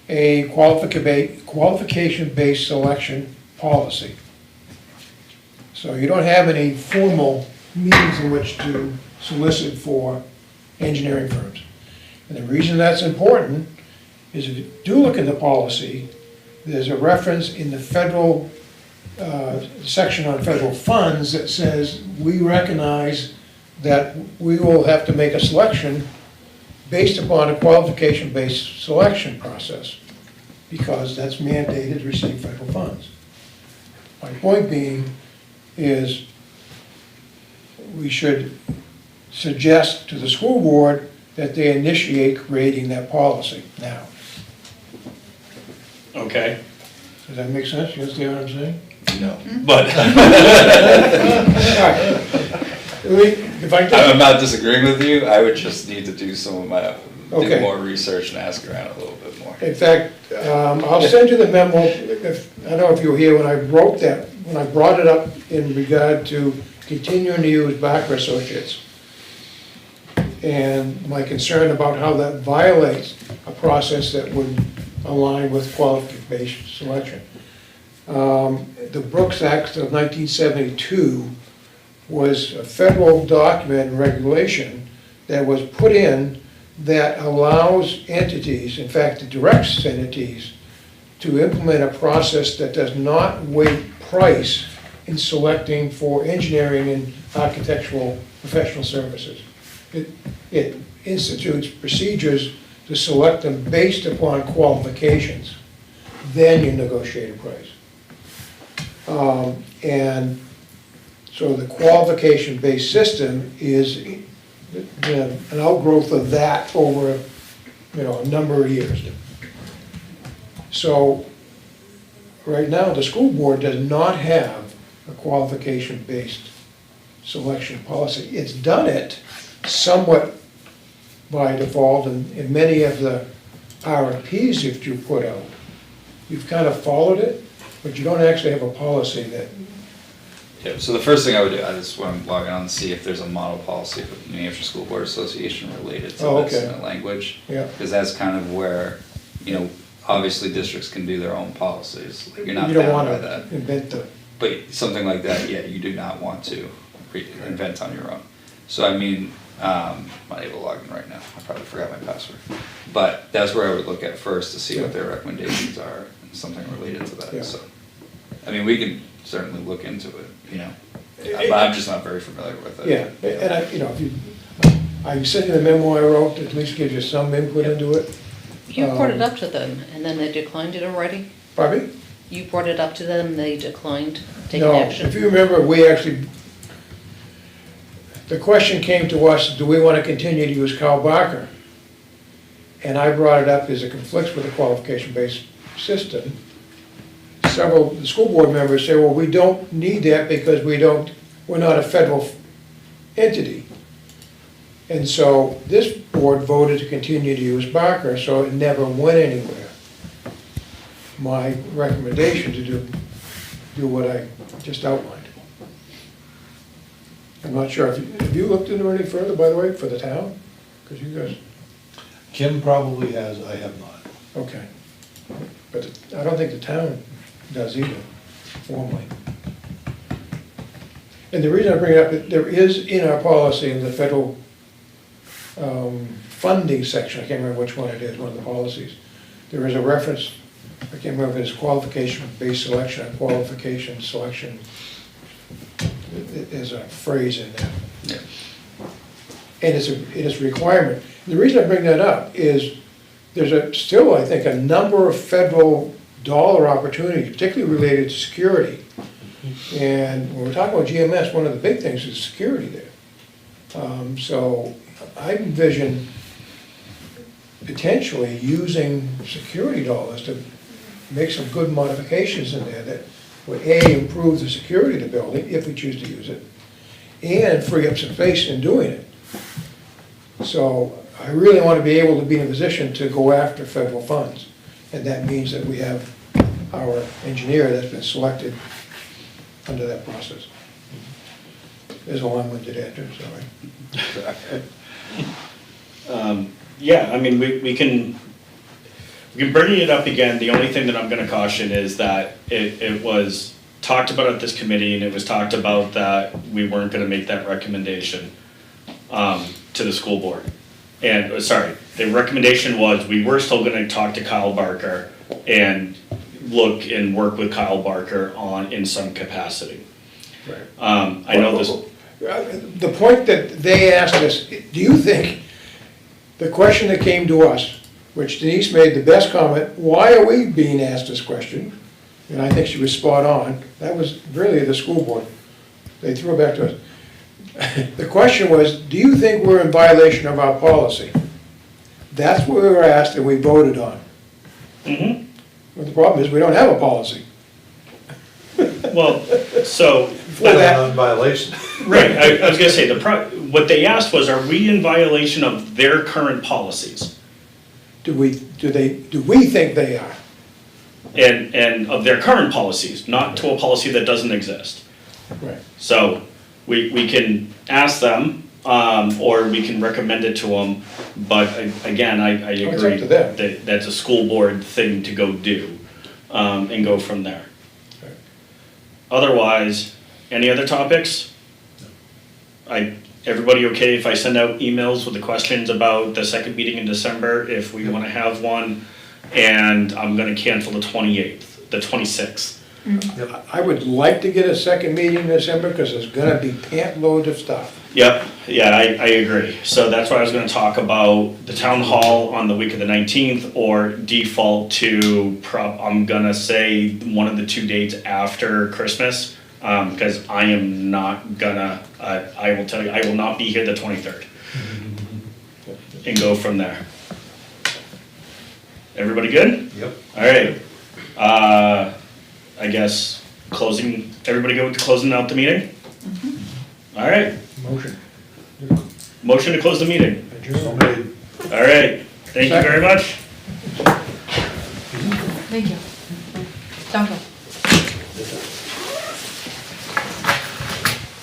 a qualification-based selection policy. So you don't have any formal means in which to solicit for engineering firms. And the reason that's important is if you do look at the policy, there's a reference in the federal, section on federal funds that says we recognize that we will have to make a selection based upon a qualification-based selection process, because that's mandated to receive federal funds. My point being is we should suggest to the school board that they initiate creating that policy now. Okay. Does that make sense? You understand what I'm saying? No, but If I I'm not disagreeing with you, I would just need to do some of my, Okay. do more research and ask around a little bit more. In fact, I'll send you the memo, I don't know if you were here when I wrote that, when I brought it up in regard to continuing to use Barker Associates. And my concern about how that violates a process that would align with qualification-based selection. The Brooks Act of 1972 was a federal document and regulation that was put in that allows entities, in fact, it directs entities, to implement a process that does not weight price in selecting for engineering and architectural professional services. It institutes procedures to select them based upon qualifications. Then you negotiate a price. And so the qualification-based system is an outgrowth of that over, a number of years. So right now, the school board does not have a qualification-based selection policy. It's done it somewhat by default in many of the RFPs that you put out. You've kind of followed it, but you don't actually have a policy that. Yeah, so the first thing I would do, I just want to log on and see if there's a model policy for the New Hampshire School Board Association related to Oh, this okay. kind of language. Yeah. Because that's kind of where, obviously districts can do their own policies. Like, you're not You don't bound by want that. to invent the. But something like that, yeah, you do not want to invent on your own. So I'm not able to log in right now, I probably forgot my password. But that's where I would look at first to see what their recommendations are, and something related to Yeah. that, so. We can certainly look into it, but I'm just not very familiar with it. Yeah, and I sent you the memo I wrote, that at least gives you some input into it. You brought it up to them, and then they declined it already? Pardon me? You brought it up to them, they declined taking No, action? if you remember, we actually, the question came to us, do we want to continue to use Carl Barker? And I brought it up as it conflicts with the qualification-based system. Several, the school board members say, well, we don't need that because we're not a federal entity. And so this board voted to continue to use Barker, so it never went anywhere. My recommendation to do what I just outlined. I'm not sure, have you looked into it any further, by the way, for the town? Because you guys, Kim probably has, I have not. okay. But I don't think the town does either, formally. And the reason I bring it up, there is in our policy, in the federal funding section, I can't remember which one it is, one of the policies, there is a reference, I can't remember if it's qualification-based selection or qualification selection. There's a phrase in there. Yeah. And it is a requirement. The reason I bring that up is there's still, I think, a number of federal dollar opportunities, particularly related to security. And when we're talking about GMS, one of the big things is security there. So I envision potentially using security dollars to make some good modifications in there that would improve the security of the building, if we choose to use it, and free up some space in doing it. So I really want to be able to be in a position to go after federal funds. And that means that we have our engineer that's been selected under that process. There's a long-winded answer, sorry. Yeah, I mean, we can bring it up again. The only thing that I'm gonna caution is that it was talked about at this committee, and it was talked about that we weren't gonna make that recommendation to the school board. And, sorry, the recommendation was we were still gonna talk to Kyle Barker and look and work with Kyle Barker in some capacity. I know this. The point that they asked us, do you think, the question that came to us, which Denise made the best comment, why are we being asked this question? And I think she was spot on. That was really the school board. They threw it back to us. The question was, do you think we're in violation of our policy? That's what we were asked and we voted on. Mm-hmm. But the problem is, we don't have a policy. Well, so. Well, they're in violation. Right, I was gonna say, what they asked was, are we in violation of their current policies? Do we think they are? And of their current policies, not to a policy that doesn't exist. Right. So, we can ask them, or we can recommend it to them, but again, I agree. It's up to them. That that's a school board thing to go do, and go from there. Right. Otherwise, any other topics? Everybody okay if I send out emails with the questions about the second meeting in December, if we wanna have one? And I'm gonna cancel the 28th, the 26th. I would like to get a second meeting in December, because there's gonna be pant loads of stuff. Yep, yeah, I agree. So that's why I was gonna talk about the town hall on the week of the 19th, or default to I'm gonna say one of the 2 dates after Christmas, because I am not gonna, I will tell you, I will not be here the 23rd. And go from there. Everybody good? Yep. All right. I guess everybody go with closing out the meeting? All right. Motion. Motion to close the meeting. So made. All right. Thank you very much. Thank you. Don't go.